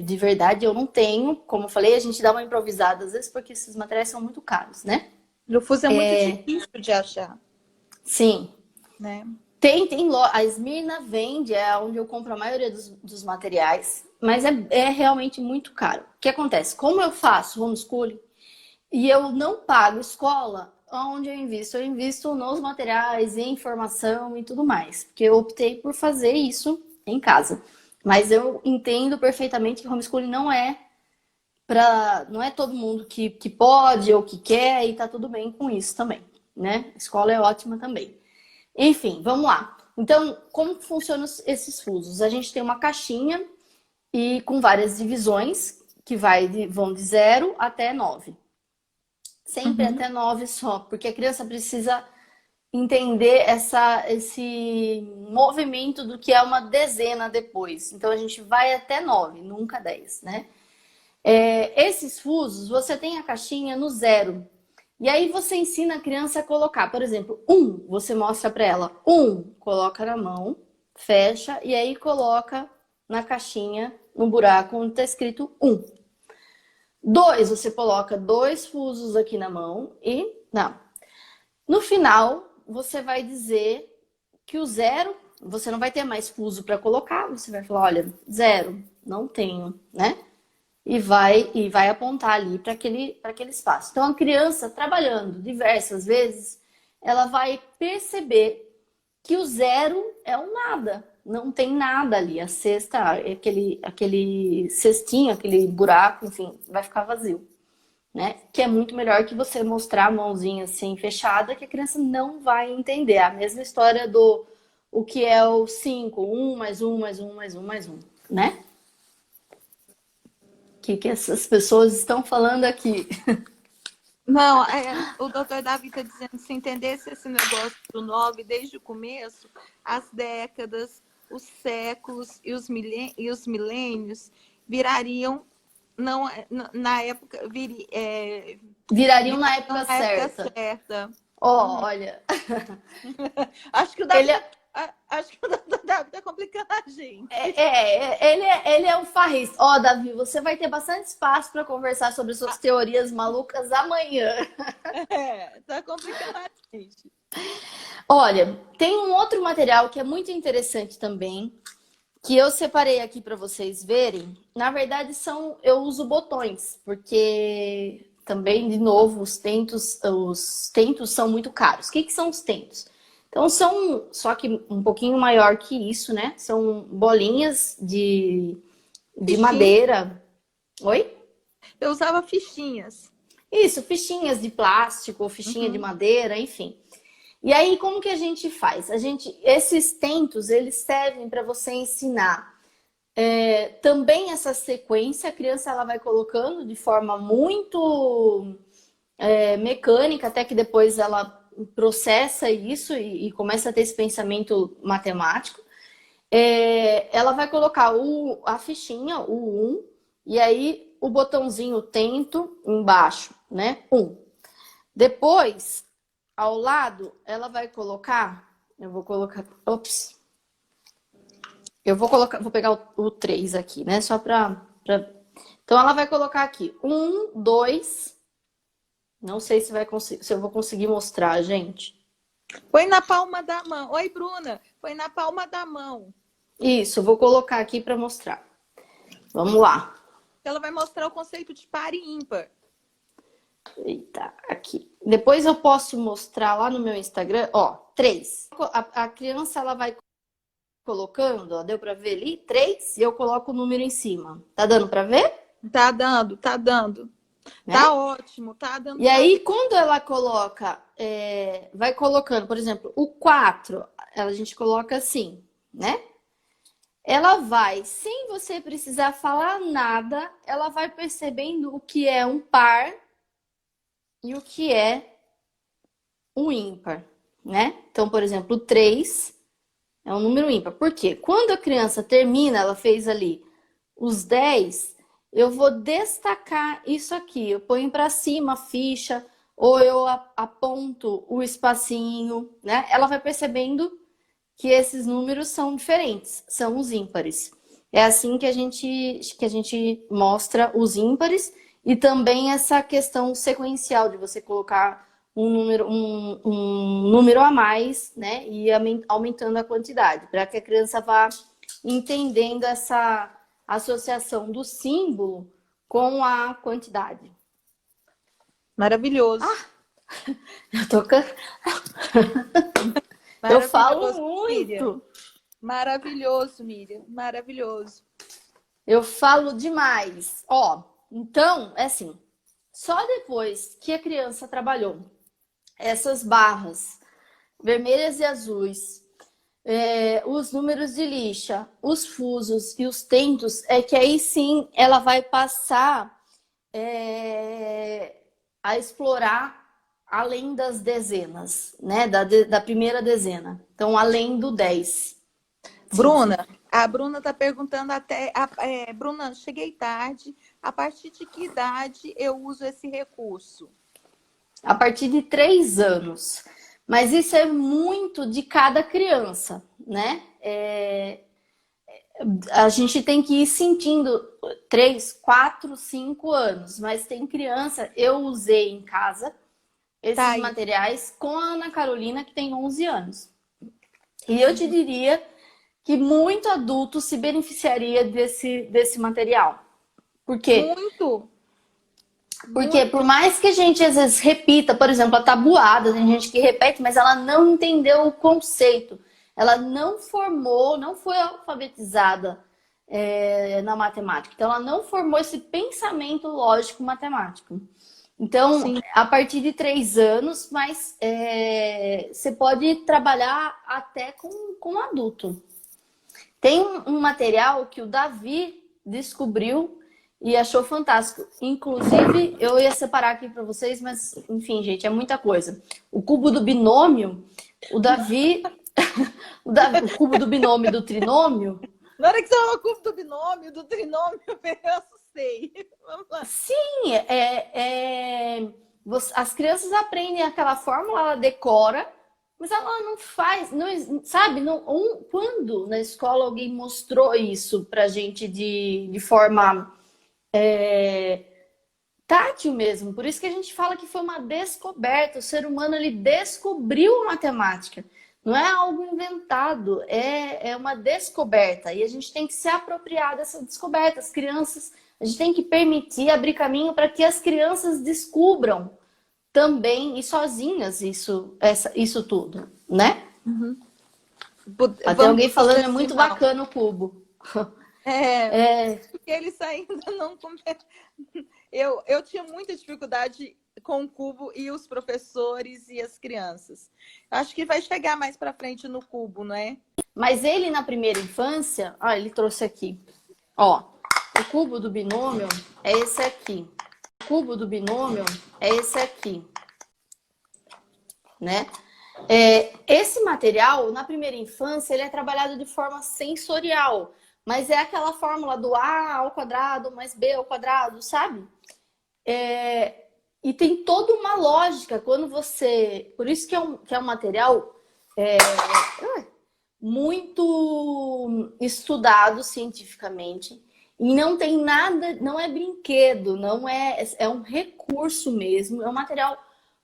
de verdade eu não tenho. Como eu falei, a gente dá uma improvisada às vezes porque esses materiais são muito caros, né? O fuso é muito difícil de achar, Sim. né? A Esmirna vende, é onde eu compro a maioria dos materiais, mas é realmente muito caro. O que acontece? Como eu faço homeschooling e eu não pago escola, onde eu invisto nos materiais, em informação e tudo mais, porque eu optei por fazer isso em casa. Mas eu entendo perfeitamente que homeschooling não é todo mundo que pode ou que quer e tá tudo bem com isso também, né? A escola é ótima também. Enfim, vamos lá. Então, como funcionam esses fusos? A gente tem uma caixinha e com várias divisões que vão de 0 até 9. Sempre até 9 só, porque a criança precisa entender esse movimento do que é uma dezena depois. Então, a gente vai até 9, nunca 10, né? Esses fusos, você tem a caixinha no 0. E aí você ensina a criança a colocar, por exemplo, 1, você mostra para ela, 1, coloca na mão, fecha e aí coloca na caixinha, no buraco onde está escrito 1. 2, você coloca 2 fusos aqui na mão e não. No final, você vai dizer que o 0, você não vai ter mais fuso para colocar, você vai falar, olha, 0, não tenho, né? E vai apontar ali para aquele espaço. Então, a criança trabalhando diversas vezes, ela vai perceber que o 0 é o nada. Não tem nada ali. A cesta, aquele cestinho, aquele buraco, enfim, vai ficar vazio. Né? Que é muito melhor que você mostrar a mãozinha assim fechada, que a criança não vai entender. A mesma história do o que é o 5, 1 mais 1 mais 1 mais 1 mais 1, né? Que essas pessoas estão falando aqui. Não, o doutor Davi está dizendo, se entendesse esse negócio do 9 desde o começo, as décadas, os séculos e os milênios virariam, não, na época, Virariam na época certa. Olha. Acho que o Davi está complicando a gente. Ele é um farrista. Davi, você vai ter bastante espaço para conversar sobre suas teorias malucas amanhã. Tá complicando a gente. Olha, tem um outro material que é muito interessante também, que eu separei aqui para vocês verem. Na verdade, eu uso botões, porque também, de novo, os tentos são muito caros. O que são os tentos? Então, só que um pouquinho maior que isso, né? São bolinhas de madeira. Oi? Eu usava fichinhas. Isso, fichinhas de plástico, fichinha de madeira, enfim. E aí, como que a gente faz? Esses tentos, eles servem para você ensinar também essa sequência. A criança ela vai colocando de forma muito mecânica, até que depois ela processa isso e começa a ter esse pensamento matemático. Ela vai colocar a fichinha, o 1, e aí o botãozinho tento embaixo, né? 1. Depois, ao lado, ela vai colocar, vou pegar o 3 aqui, né? Só Então, ela vai colocar aqui 1, 2, não sei se eu vou conseguir mostrar, gente. Põe na palma da mão. Oi, Bruna. Põe na palma da mão. Isso, eu vou colocar aqui para mostrar. Vamos lá. Ela vai mostrar o conceito de par e ímpar. Eita, aqui. Depois eu posso mostrar lá no meu Instagram, ó, 3. A criança, ela vai colocando, ó, deu para ver ali? 3, e eu coloco o número em cima. Tá dando para ver? Tá dando, tá dando. Né? Tá ótimo, tá dando. E aí, quando ela coloca, vai colocando, por exemplo, o 4, a gente coloca assim, né? Ela vai, sem você precisar falar nada, ela vai percebendo o que é um par e o que é um ímpar, né? Então, por exemplo, o 3 é um número ímpar. Por quê? Quando a criança termina, ela fez ali os 10, eu vou destacar isso aqui. Eu ponho para cima a ficha, ou eu aponto o espacinho, né? Ela vai percebendo que esses números são diferentes, são os ímpares. É assim que a gente mostra os ímpares e também essa questão sequencial de você colocar um número a mais, né? E aumentando a quantidade, para que a criança vá entendendo essa associação do símbolo com a quantidade. Maravilhoso. Eu tô Eu falo muito. Miriam. Maravilhoso, Miriam. Maravilhoso. Eu falo demais. Ó, então, é assim, só depois que a criança trabalhou essas barras vermelhas e azuis, os números de lixa, os fusos e os tentos, é que aí sim ela vai passar a explorar além das dezenas, né? Da primeira dezena. Então, além do 10. Bruna, a Bruna está perguntando Bruna, cheguei tarde. A partir de que idade eu uso esse recurso? A partir de 3 anos. Mas isso é muito de cada criança, né? A gente tem que ir sentindo 3, 4, 5 anos. Mas tem criança, eu usei em casa esses materiais com a Ana Carolina, que tem 11 anos. E eu te diria que muito adulto se beneficiaria desse material. Por quê? Muito. Porque por mais que a gente às vezes repita, por exemplo, a tabuada, tem gente que repete, mas ela não entendeu o conceito. Ela não formou, não foi alfabetizada na matemática. Então, ela não formou esse pensamento lógico matemático. Então, sim, a partir de 3 anos, mas você pode trabalhar até com adulto. Tem um material que o Davi descobriu e achou fantástico. Inclusive, eu ia separar aqui para vocês, mas, enfim, gente, é muita coisa. O cubo do binômio, o Davi... o cubo do binômio e do trinômio... Na hora que você falou cubo do binômio, do trinômio, eu assustei. Vamos lá. Sim, as crianças aprendem aquela fórmula, ela decora, mas ela não faz, não, sabe? Quando na escola alguém mostrou isso pra gente de forma tátil mesmo. Por isso que a gente fala que foi uma descoberta. O ser humano, ele descobriu a matemática. Não é algo inventado, é uma descoberta. E a gente tem que se apropriar dessa descoberta. As crianças, a gente tem que permitir, abrir caminho para que as crianças descubram também e sozinhas isso tudo, né? Uhum. Até alguém falando, é muito bacana o cubo. Porque eles ainda não começam. Eu tinha muita dificuldade com o cubo e os professores e as crianças. Acho que vai chegar mais para frente no cubo, não é? Mas ele na primeira infância, ó, ele trouxe aqui, ó, o cubo do binômio é esse aqui. O cubo do binômio é esse aqui, né? Esse material, na primeira infância, ele é trabalhado de forma sensorial, mas é aquela fórmula do A ao quadrado mais B ao quadrado, sabe? E tem toda uma lógica quando você... Por isso que é um material muito estudado cientificamente. E não tem nada, não é brinquedo, não é um recurso mesmo, é um material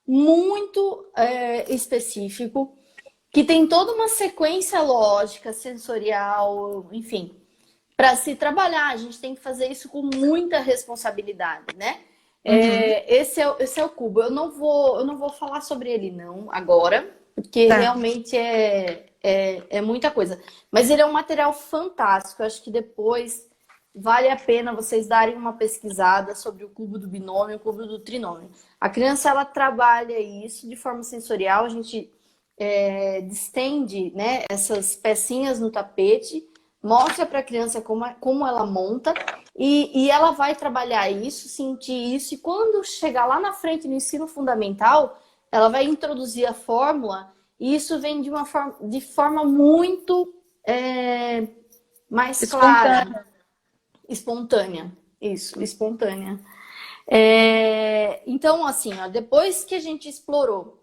muito específico, que tem toda uma sequência lógica, sensorial, enfim, para se trabalhar. A gente tem que fazer isso com muita responsabilidade, né? Esse é o cubo. Eu não vou falar sobre ele não agora, porque realmente é muita coisa. Mas ele é um material fantástico. Eu acho que depois vale a pena vocês darem uma pesquisada sobre o cubo do binômio, o cubo do trinômio. A criança, ela trabalha isso de forma sensorial. A gente distende, né, essas pecinhas no tapete, mostra para a criança como ela monta e ela vai trabalhar isso, sentir isso. E quando chegar lá na frente no ensino fundamental, ela vai introduzir a fórmula e isso vem de forma muito mais clara. Espontânea. Isso, espontânea. Então, assim, ó, depois que a gente explorou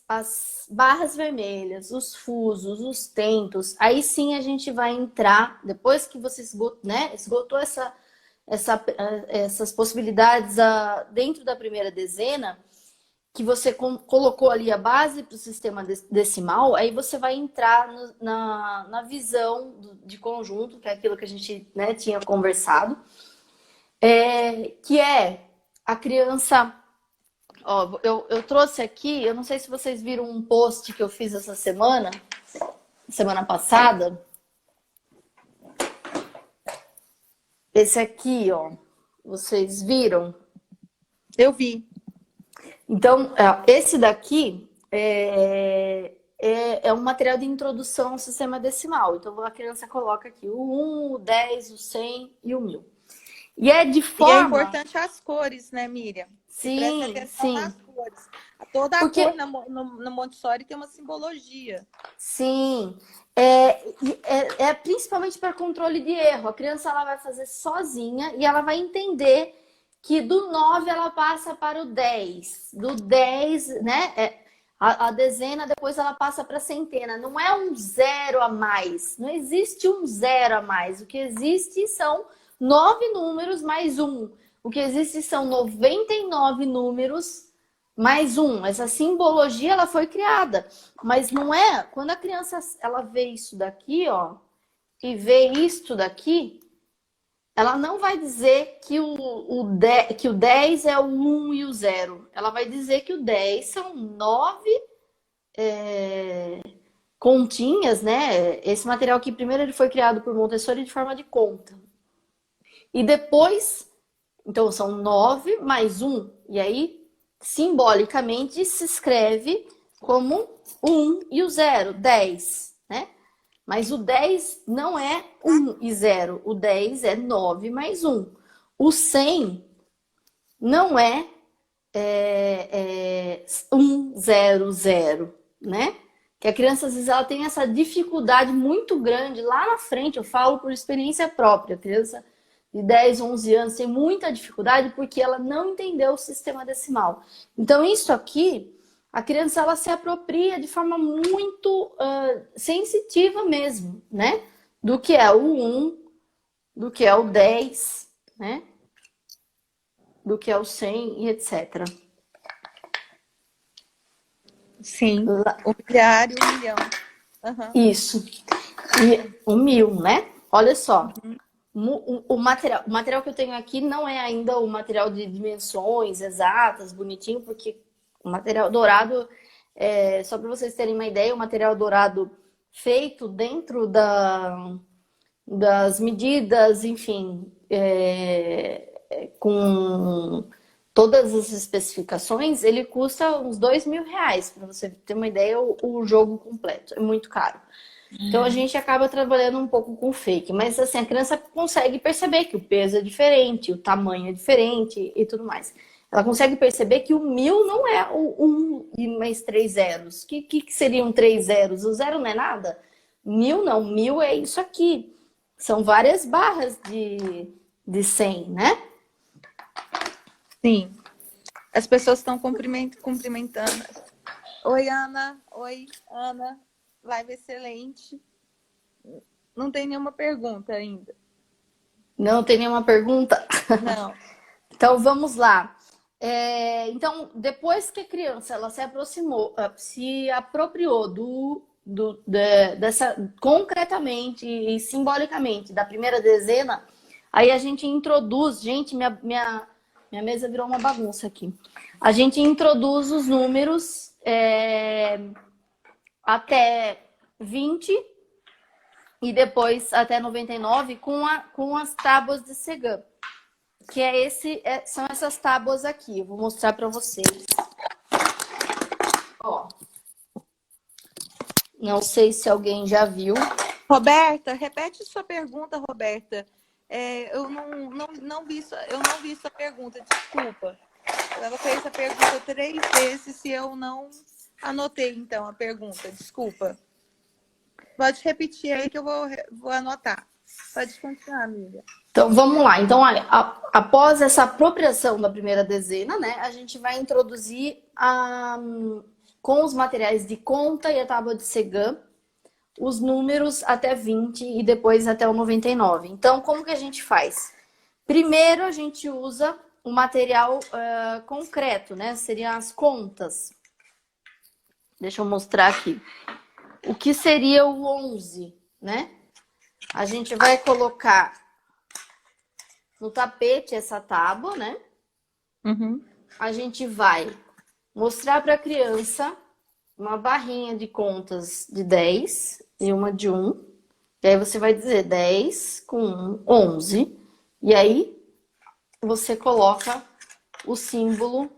as barras vermelhas, os fusos, os tentos, aí sim a gente vai entrar, depois que você esgotou essas possibilidades dentro da primeira dezena, que você colocou ali a base para o sistema decimal, aí você vai entrar na visão de conjunto, que é aquilo que a gente, né, tinha conversado, que é a criança... Ó, eu trouxe aqui, eu não sei se vocês viram um post que eu fiz essa semana passada. Esse aqui, ó, vocês viram? Eu vi. Então, esse daqui é um material de introdução ao sistema decimal. Então, a criança coloca aqui o 1, o 10, o 100 e o 1000. E é importante as cores, né, Miriam? Sim, presta atenção nas cores. Toda a cor no Montessori tem uma simbologia. Sim. Principalmente para controle de erro. A criança, ela vai fazer sozinha e ela vai entender que do 9 ela passa para o 10. Do 10, né? A dezena, depois ela passa para a centena. Não é um zero a mais. Não existe um zero a mais. O que existe são 9 números mais 1. O que existe são 99 números mais 1. Essa simbologia, ela foi criada. Mas não é... Quando a criança, ela vê isso daqui, ó, e vê isto daqui, ela não vai dizer que o 10 é o 1 e o 0. Ela vai dizer que o 10 são 9 continhas, né? Esse material aqui, primeiro, ele foi criado por Montessori de forma de conta. E depois, então, são 9 mais 1. E aí, simbolicamente, se escreve como 1 e o 0, 10, né? Mas o 10 não é 1 e 0. O 10 é 9 mais 1. O 100 não é 1, 0, 0, né? Que a criança, às vezes, ela tem essa dificuldade muito grande lá na frente. Eu falo por experiência própria. A criança de 10, 11 anos tem muita dificuldade porque ela não entendeu o sistema decimal. Então, isso aqui... A criança, ela se apropria de forma muito sensitiva mesmo, né? Do que é o 1, do que é o 10, né? Do que é o 100 e etc. Sim, o milhar e o milhão. Uhum. Isso. E o 1000, né? Olha só. O material que eu tenho aqui não é ainda o material de dimensões exatas, bonitinho, porque... O material dourado, só para vocês terem uma ideia, o material dourado feito dentro das medidas, enfim, com todas as especificações, ele custa uns R$ 2.000, para você ter uma ideia, o jogo completo. É muito caro. Então a gente acaba trabalhando um pouco com fake, mas assim, a criança consegue perceber que o peso é diferente, o tamanho é diferente e tudo mais. Ela consegue perceber que o 1.000 não é o 1 e mais 3 zeros. Que seriam 3 zeros? O zero não é nada? 1.000 não, 1.000 é isso aqui. São várias barras de 100, né? Sim. As pessoas estão cumprimentando. Oi, Ana. Oi, Ana. Live excelente. Não tem nenhuma pergunta ainda. Não tem nenhuma pergunta? Não. Então vamos lá. Então, depois que a criança ela se aproximou, se apropriou dessa concretamente e simbolicamente da primeira dezena, aí a gente introduz, gente, minha mesa virou uma bagunça aqui. A gente introduz os números até 20 e depois até 99 com as tábuas de Segan. Que são essas tábuas aqui. Eu vou mostrar para vocês. Ó. Não sei se alguém já viu. Roberta, repete sua pergunta, Roberta. Eu não vi sua pergunta, desculpa. Ela fez a pergunta 3 vezes e eu não anotei, então, a pergunta. Desculpa. Pode repetir aí que eu vou anotar. Pode continuar, amiga. Então, vamos lá. Então, após essa apropriação da primeira dezena, né, a gente vai introduzir com os materiais de conta e a tábua de Segan, os números até 20 e depois até o 99. Então, como que a gente faz? Primeiro, a gente usa o material concreto, né? Seriam as contas. Deixa eu mostrar aqui. O que seria o 11, né? A gente vai colocar no tapete essa tábua, né? Uhum. A gente vai mostrar para a criança uma barrinha de contas de 10 e uma de 1. E aí você vai dizer 10 com 11. E aí você coloca o símbolo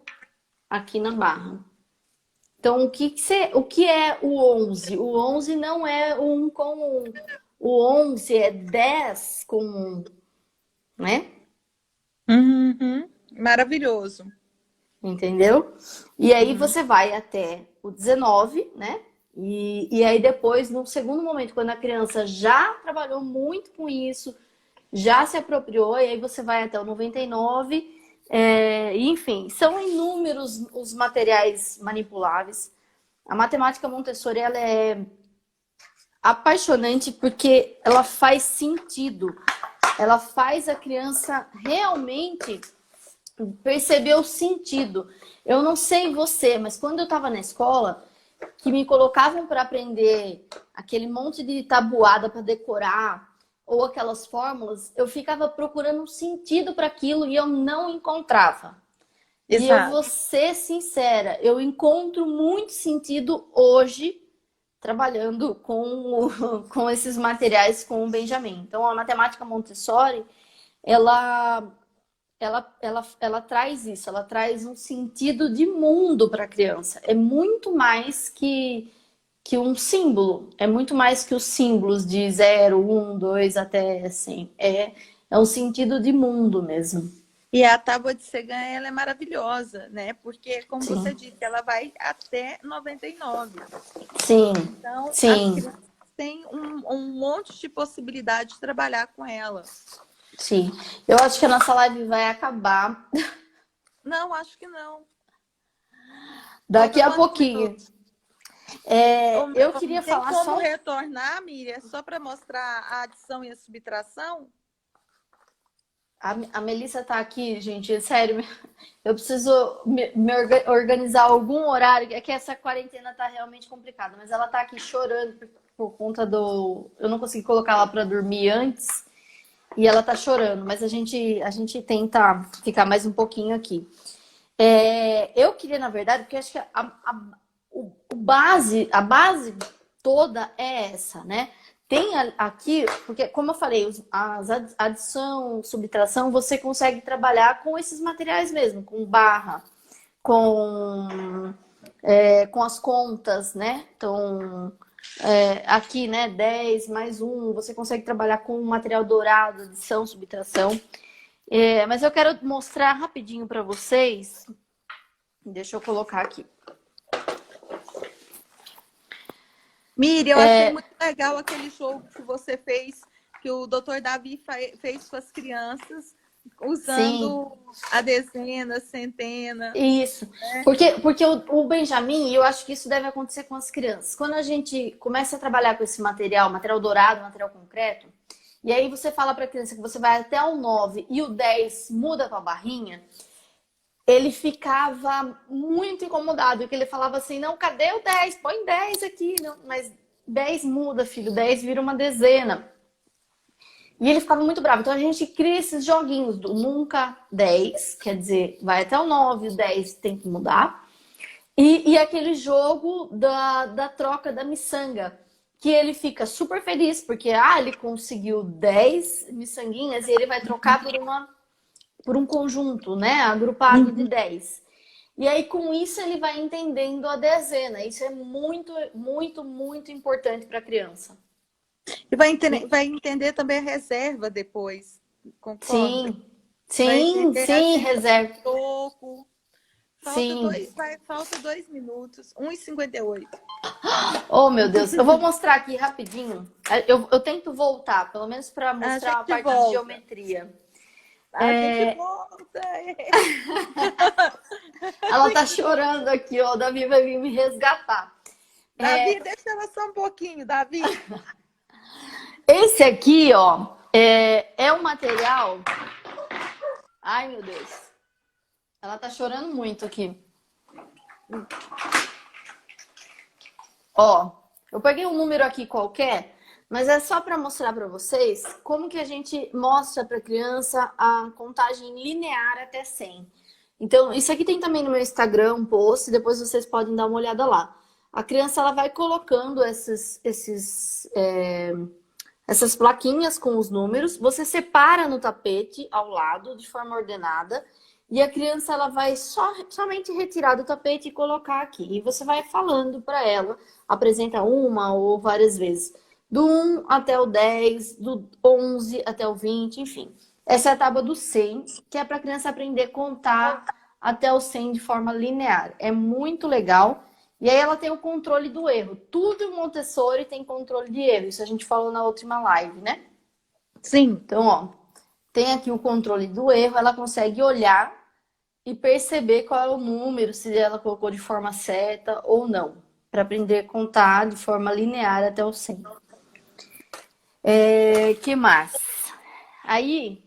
aqui na barra. Então, o que é o 11? O 11 não é 1 com 1. O 11 é 10 com 1, né? Uhum. Maravilhoso. Entendeu? E aí você vai até o 19, né? E aí depois, no segundo momento, quando a criança já trabalhou muito com isso, já se apropriou, e aí você vai até o 99. Enfim, são inúmeros os materiais manipuláveis. A matemática Montessori, ela é apaixonante porque ela faz sentido. Ela faz a criança realmente perceber o sentido. Eu não sei você, mas quando eu estava na escola, que me colocavam para aprender aquele monte de tabuada para decorar, ou aquelas fórmulas, eu ficava procurando um sentido para aquilo e eu não encontrava. Exato. E eu vou ser sincera, eu encontro muito sentido hoje trabalhando com esses materiais com o Benjamin. Então, a matemática Montessori, ela traz isso, ela traz um sentido de mundo para a criança. É muito mais que um símbolo, é muito mais que os símbolos de 0, 1, 2 até 100. É um sentido de mundo mesmo. E a tábua de Segan, ela é maravilhosa, né? Porque, como Sim. você disse, ela vai até 99. Sim, Então, sim. as crianças têm um monte de possibilidade de trabalhar com ela. Sim. Eu acho que a nossa live vai acabar. Não, acho que não. Daqui a pouquinho. Eu queria falar só... Tem como só... retornar, Miriam, só para mostrar a adição e a subtração? A Melissa tá aqui, gente, sério. Eu preciso me organizar algum horário. É que essa quarentena tá realmente complicada, mas ela tá aqui chorando por conta do... Eu não consegui colocar ela para dormir antes e ela tá chorando, mas a gente tenta ficar mais um pouquinho aqui. Eu queria, na verdade, porque eu acho que a base toda é essa, né? Tem aqui, porque como eu falei, adição, subtração, você consegue trabalhar com esses materiais mesmo, com barra, com as contas, né? Então, aqui, né, 10 mais um, você consegue trabalhar com material dourado, adição, subtração. Mas eu quero mostrar rapidinho para vocês. Deixa eu colocar aqui. Miriam, eu achei muito legal aquele jogo que você fez, que o Dr. Davi fez com as crianças, usando a dezena, centena. Isso. Né? Porque o Benjamin, eu acho que isso deve acontecer com as crianças. Quando a gente começa a trabalhar com esse material dourado, material concreto, e aí você fala para a criança que você vai até o 9 e o 10 muda para a barrinha, ele ficava muito incomodado, porque ele falava assim, não, cadê o 10? Põe 10 aqui. Não, mas 10 muda, filho, 10 vira uma dezena. E ele ficava muito bravo. Então a gente cria esses joguinhos do nunca 10, quer dizer, vai até o 9, o 10 tem que mudar. E aquele jogo da troca da miçanga, que ele fica super feliz, porque ele conseguiu 10 miçanguinhas e ele vai trocar por um conjunto, né? Agrupado de 10. E aí, com isso, ele vai entendendo a dezena. Isso é muito, muito, muito importante para a criança. E vai entender também a reserva depois, concorda? Sim, reserva. Pouco. Falta 2 minutos, 1h58. Oh, meu Deus. Eu vou mostrar aqui rapidinho. Eu tento voltar, pelo menos para mostrar a parte de geometria. A gente volta. Ela tá chorando aqui, ó. O Davi vai vir me resgatar. Davi, deixa ela só um pouquinho, Davi. Esse aqui, ó, é um material... Ai, meu Deus. Ela tá chorando muito aqui. Ó, eu peguei um número aqui qualquer, mas é só para mostrar para vocês como que a gente mostra para a criança a contagem linear até 100. Então, isso aqui tem também no meu Instagram, um post, depois vocês podem dar uma olhada lá. A criança ela vai colocando essas plaquinhas com os números, você separa no tapete ao lado, de forma ordenada, e a criança ela vai somente retirar do tapete e colocar aqui. E você vai falando para ela, apresenta uma ou várias vezes. Do 1 até o 10, do 11 até o 20, enfim. Essa é a tábua do 100, que é para a criança aprender a contar até o 100 de forma linear. É muito legal. E aí ela tem o controle do erro. Tudo em Montessori tem controle de erro. Isso a gente falou na última live, né? Sim. Então, ó, tem aqui o controle do erro. Ela consegue olhar e perceber qual é o número, se ela colocou de forma certa ou não. Para aprender a contar de forma linear até o 100. Que mais? Aí,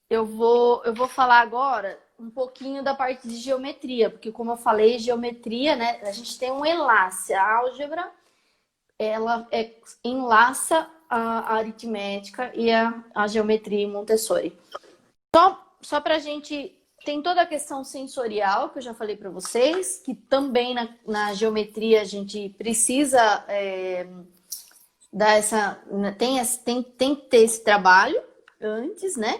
eu vou falar agora um pouquinho da parte de geometria, porque como eu falei, geometria, né? A gente tem um enlace. A álgebra, ela enlaça a aritmética e a geometria em Montessori. Só pra gente... Tem toda a questão sensorial, que eu já falei para vocês, que também na geometria a gente precisa dar essa... Tem que ter esse trabalho antes, né?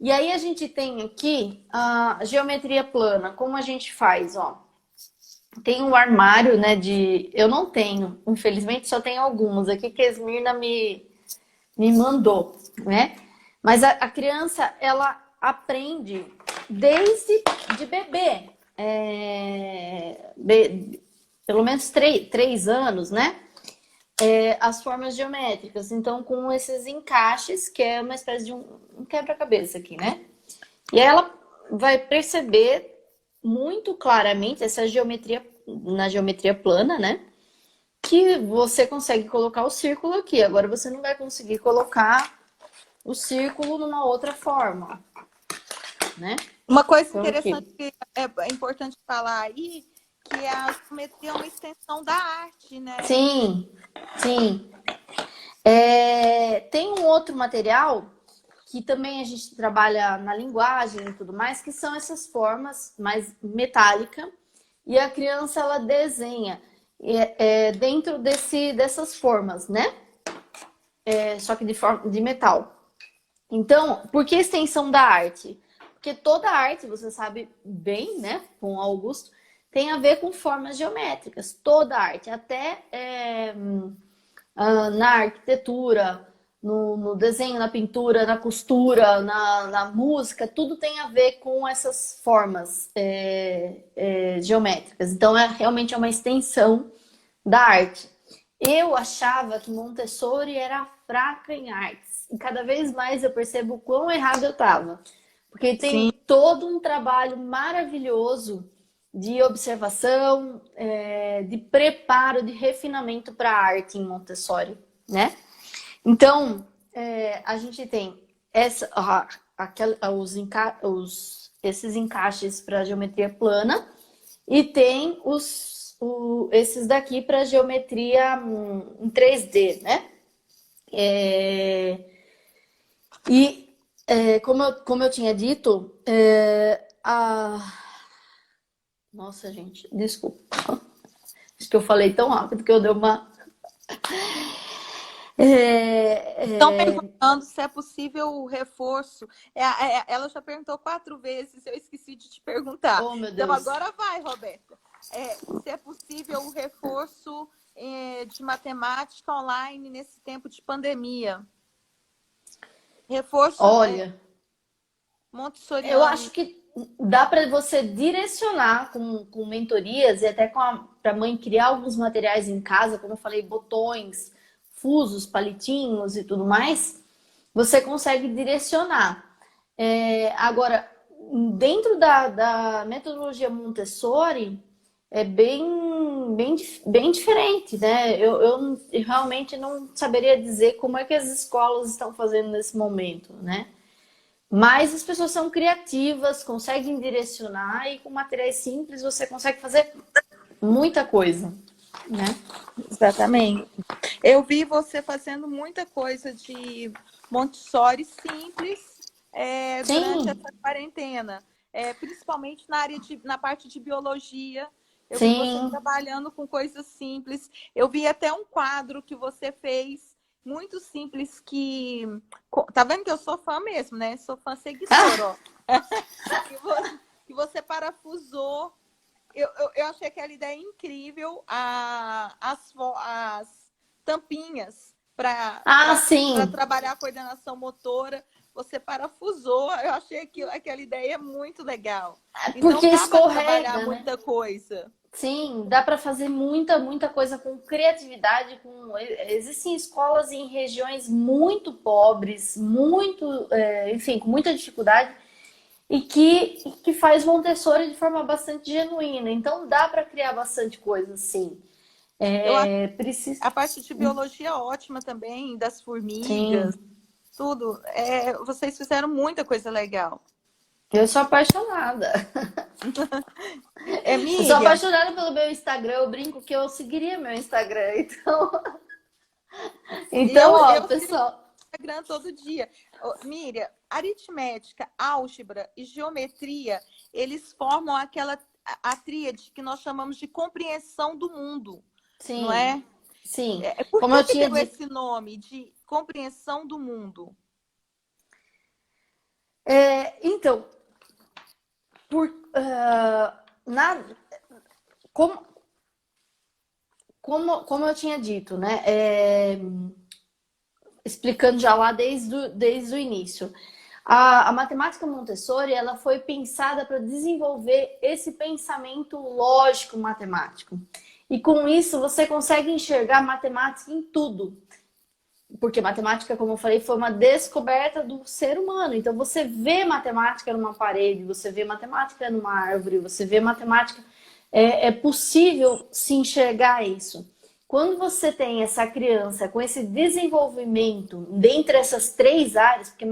E aí a gente tem aqui a geometria plana. Como a gente faz, ó. Tem um armário, né, eu não tenho, infelizmente só tem alguns aqui que a Esmirna me mandou, né? Mas a criança, ela aprende desde de bebê. Pelo menos 3 anos, né? As formas geométricas. Então, com esses encaixes, que é uma espécie de um quebra-cabeça aqui, né? E aí ela vai perceber muito claramente essa geometria, na geometria plana, né? Que você consegue colocar o círculo aqui. Agora você não vai conseguir colocar o círculo numa outra forma, né? Uma coisa interessante que é importante falar aí, que a geometria é uma extensão da arte, né? Sim. Tem um outro material que também a gente trabalha na linguagem e tudo mais, que são essas formas mais metálicas. E a criança, ela desenha. dentro dessas formas, né? Só que de forma de metal. Então, por que extensão da arte? Porque toda arte, você sabe bem, né, com o Augusto, tem a ver com formas geométricas. Toda arte, até na arquitetura, no desenho, na pintura, na costura, na música, tudo tem a ver com essas formas geométricas. Então, realmente é uma extensão da arte. Eu achava que Montessori era fraca em artes. E cada vez mais eu percebo o quão errado eu estava. Porque tem Sim, todo um trabalho maravilhoso de observação, de preparo, de refinamento para a arte em Montessori, né? Então, a gente tem esses encaixes para geometria plana e tem esses daqui para geometria em 3D, né? Como eu tinha dito, nossa, gente, desculpa. Acho que eu falei tão rápido que eu dei uma. estão perguntando se é possível o reforço. Ela já perguntou 4 vezes, eu esqueci de te perguntar. Oh, meu Então Deus. agora vai, Roberta. Se é possível o reforço de matemática online nesse tempo de pandemia. Reforço Olha, eu montessoriano. acho que dá para você direcionar com mentorias e até para a mãe criar alguns materiais em casa, como eu falei, botões, fusos, palitinhos e tudo mais. Você consegue direcionar. Agora, dentro da metodologia Montessori, é bem diferente, né? Eu realmente não saberia dizer como é que as escolas estão fazendo nesse momento, né? Mas as pessoas são criativas, conseguem direcionar e com materiais simples você consegue fazer muita coisa, né? Exatamente. Eu vi você fazendo muita coisa de Montessori simples durante Sim, essa quarentena, principalmente na parte de biologia. Eu vi você sim. trabalhando com coisas simples. Eu vi até um quadro que você fez muito simples tá vendo que eu sou fã mesmo, né? Sou fã seguidora, ó. Que você parafusou. Eu achei aquela ideia incrível, as tampinhas para Ah, sim. trabalhar a coordenação motora. Você parafusou, eu achei aquela ideia muito legal. Porque Então dá para trabalhar escorrega, né? muita coisa. Sim, dá para fazer muita coisa com criatividade. Existem escolas em regiões muito pobres, enfim, com muita dificuldade, e que faz Montessori de forma bastante genuína. Então dá para criar bastante coisa, sim. Eu acho Precisa. a parte de biologia ótima também, das formigas, Sim. tudo. Vocês fizeram muita coisa legal. Eu sou apaixonada. Eu sou Miriam, apaixonada pelo meu Instagram. Eu brinco que eu seguiria meu Instagram. Então, ó, eu pessoal. Instagram todo dia. Miriam, aritmética, álgebra e geometria, eles formam a tríade que nós chamamos de compreensão do mundo, não Sim, é? sim. Por Como eu que tinha deu dito. esse nome de compreensão do mundo? Então, por, ah, na, como, como eu tinha dito, né? Explicando já lá desde o início. A matemática Montessori ela foi pensada para desenvolver esse pensamento lógico matemático. E com isso você consegue enxergar matemática em tudo. Porque matemática, como eu falei, foi uma descoberta do ser humano. Então você vê matemática numa parede, você vê matemática numa árvore, você vê matemática. É possível se enxergar isso. Quando você tem essa criança com esse desenvolvimento dentre essas 3 áreas, porque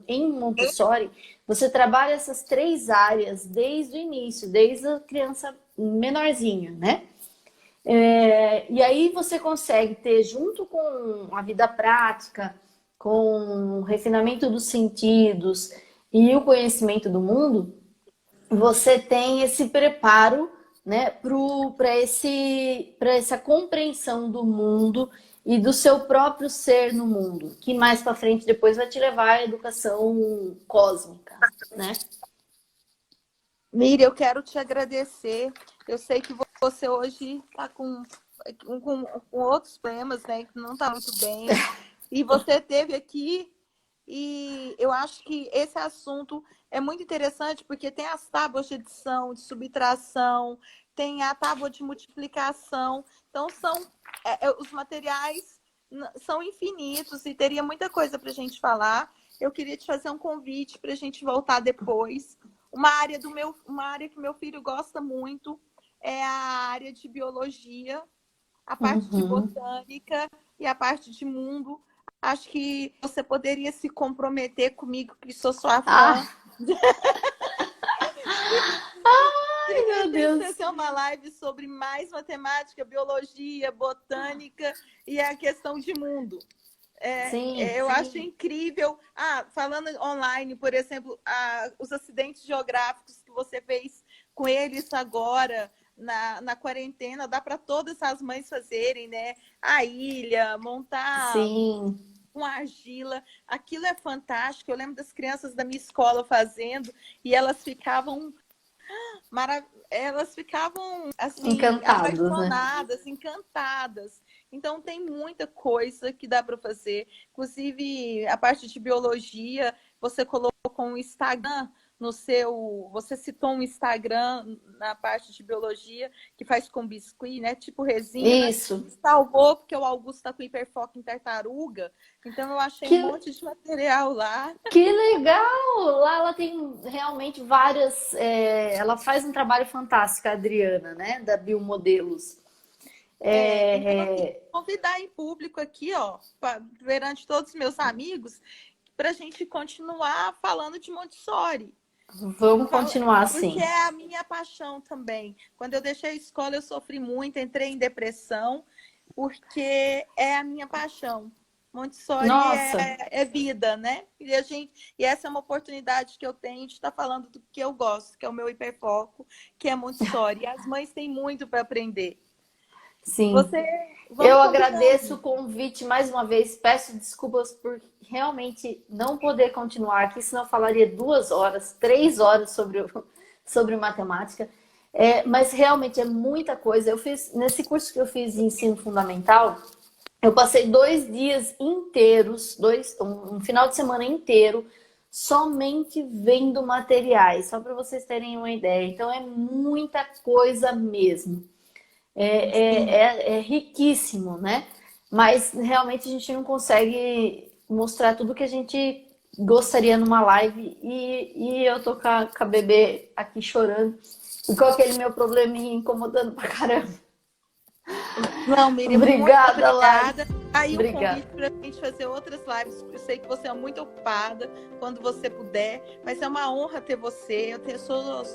em Montessori você trabalha essas 3 áreas desde o início, desde a criança menorzinha, né? E aí você consegue ter, junto com a vida prática, com o refinamento dos sentidos e o conhecimento do mundo, você tem esse preparo né, para essa compreensão do mundo e do seu próprio ser no mundo, que mais para frente depois vai te levar à educação cósmica, né? Miriam, eu quero te agradecer. Eu sei que você hoje está com outros problemas, né? Que não está muito bem. E você esteve aqui e eu acho que esse assunto é muito interessante porque tem as tábuas de adição, de subtração, tem a tábua de multiplicação. Então, os materiais são infinitos e teria muita coisa para a gente falar. Eu queria te fazer um convite para a gente voltar depois. Uma área que meu filho gosta muito é a área de biologia, a parte de botânica e a parte de mundo. Acho que você poderia se comprometer comigo, que sou sua fã. Ai, meu Deus. Fazer uma live sobre mais matemática, biologia, botânica e a questão de mundo. Eu acho incrível. Falando online, por exemplo, os acidentes geográficos que você fez com eles agora na quarentena, dá para todas as mães fazerem, né? A ilha, montar com argila. Aquilo é fantástico. Eu lembro das crianças da minha escola fazendo e elas ficavam assim, apaixonadas, encantadas. Então, tem muita coisa que dá para fazer. Inclusive, a parte de biologia, você colocou um Instagram Você citou um Instagram na parte de biologia que faz com biscuit, né? Tipo resina. Isso. Salvou, porque o Augusto está com hiperfoco em tartaruga. Então, eu achei um monte de material lá. Que legal! Lá ela tem realmente várias... ela faz um trabalho fantástico, a Adriana, né? Da Biomodelos. Então, convidar em público aqui, ó, perante todos os meus amigos, para a gente continuar falando de Montessori. Vamos continuar assim. Porque é a minha paixão também. Quando eu deixei a escola, eu sofri muito, entrei em depressão, porque é a minha paixão. Montessori é vida, né? E essa é uma oportunidade que eu tenho de estar falando do que eu gosto, que é o meu hiperfoco, que é Montessori. E as mães têm muito para aprender. Sim. Eu agradeço o convite mais uma vez. Peço desculpas por realmente não poder continuar aqui, senão eu falaria 2 horas, 3 horas sobre matemática. Mas realmente é muita coisa. Eu fiz, nesse curso que eu fiz de ensino fundamental, eu passei 2 dias inteiros, um final de semana inteiro, somente vendo materiais, só para vocês terem uma ideia. Então é muita coisa mesmo. É riquíssimo, né? Mas realmente a gente não consegue mostrar tudo que a gente gostaria numa live. E eu tô com a bebê aqui chorando e com aquele meu probleminha incomodando pra caramba. Não, Miriam, obrigada, obrigada. Aí o convite para a gente fazer outras lives. Eu sei que você é muito ocupada quando você puder, mas é uma honra ter você.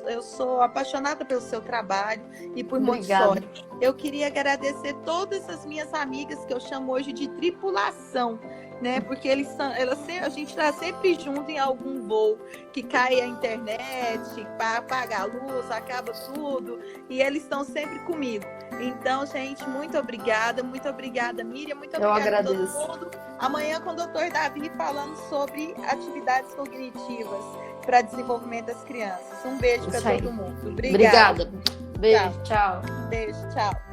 Eu sou apaixonada pelo seu trabalho e por Montessori. Eu queria agradecer todas as minhas amigas que eu chamo hoje de tripulação, né? Porque a gente está sempre junto em algum voo, que cai a internet, apaga a luz, acaba tudo, e eles estão sempre comigo. Então, gente, muito obrigada, Miriam, muito obrigada a todo mundo. Amanhã com o Dr. Davi falando sobre atividades cognitivas para desenvolvimento das crianças. Um beijo para todo mundo. Obrigada. Beijo, tchau. Beijo, tchau.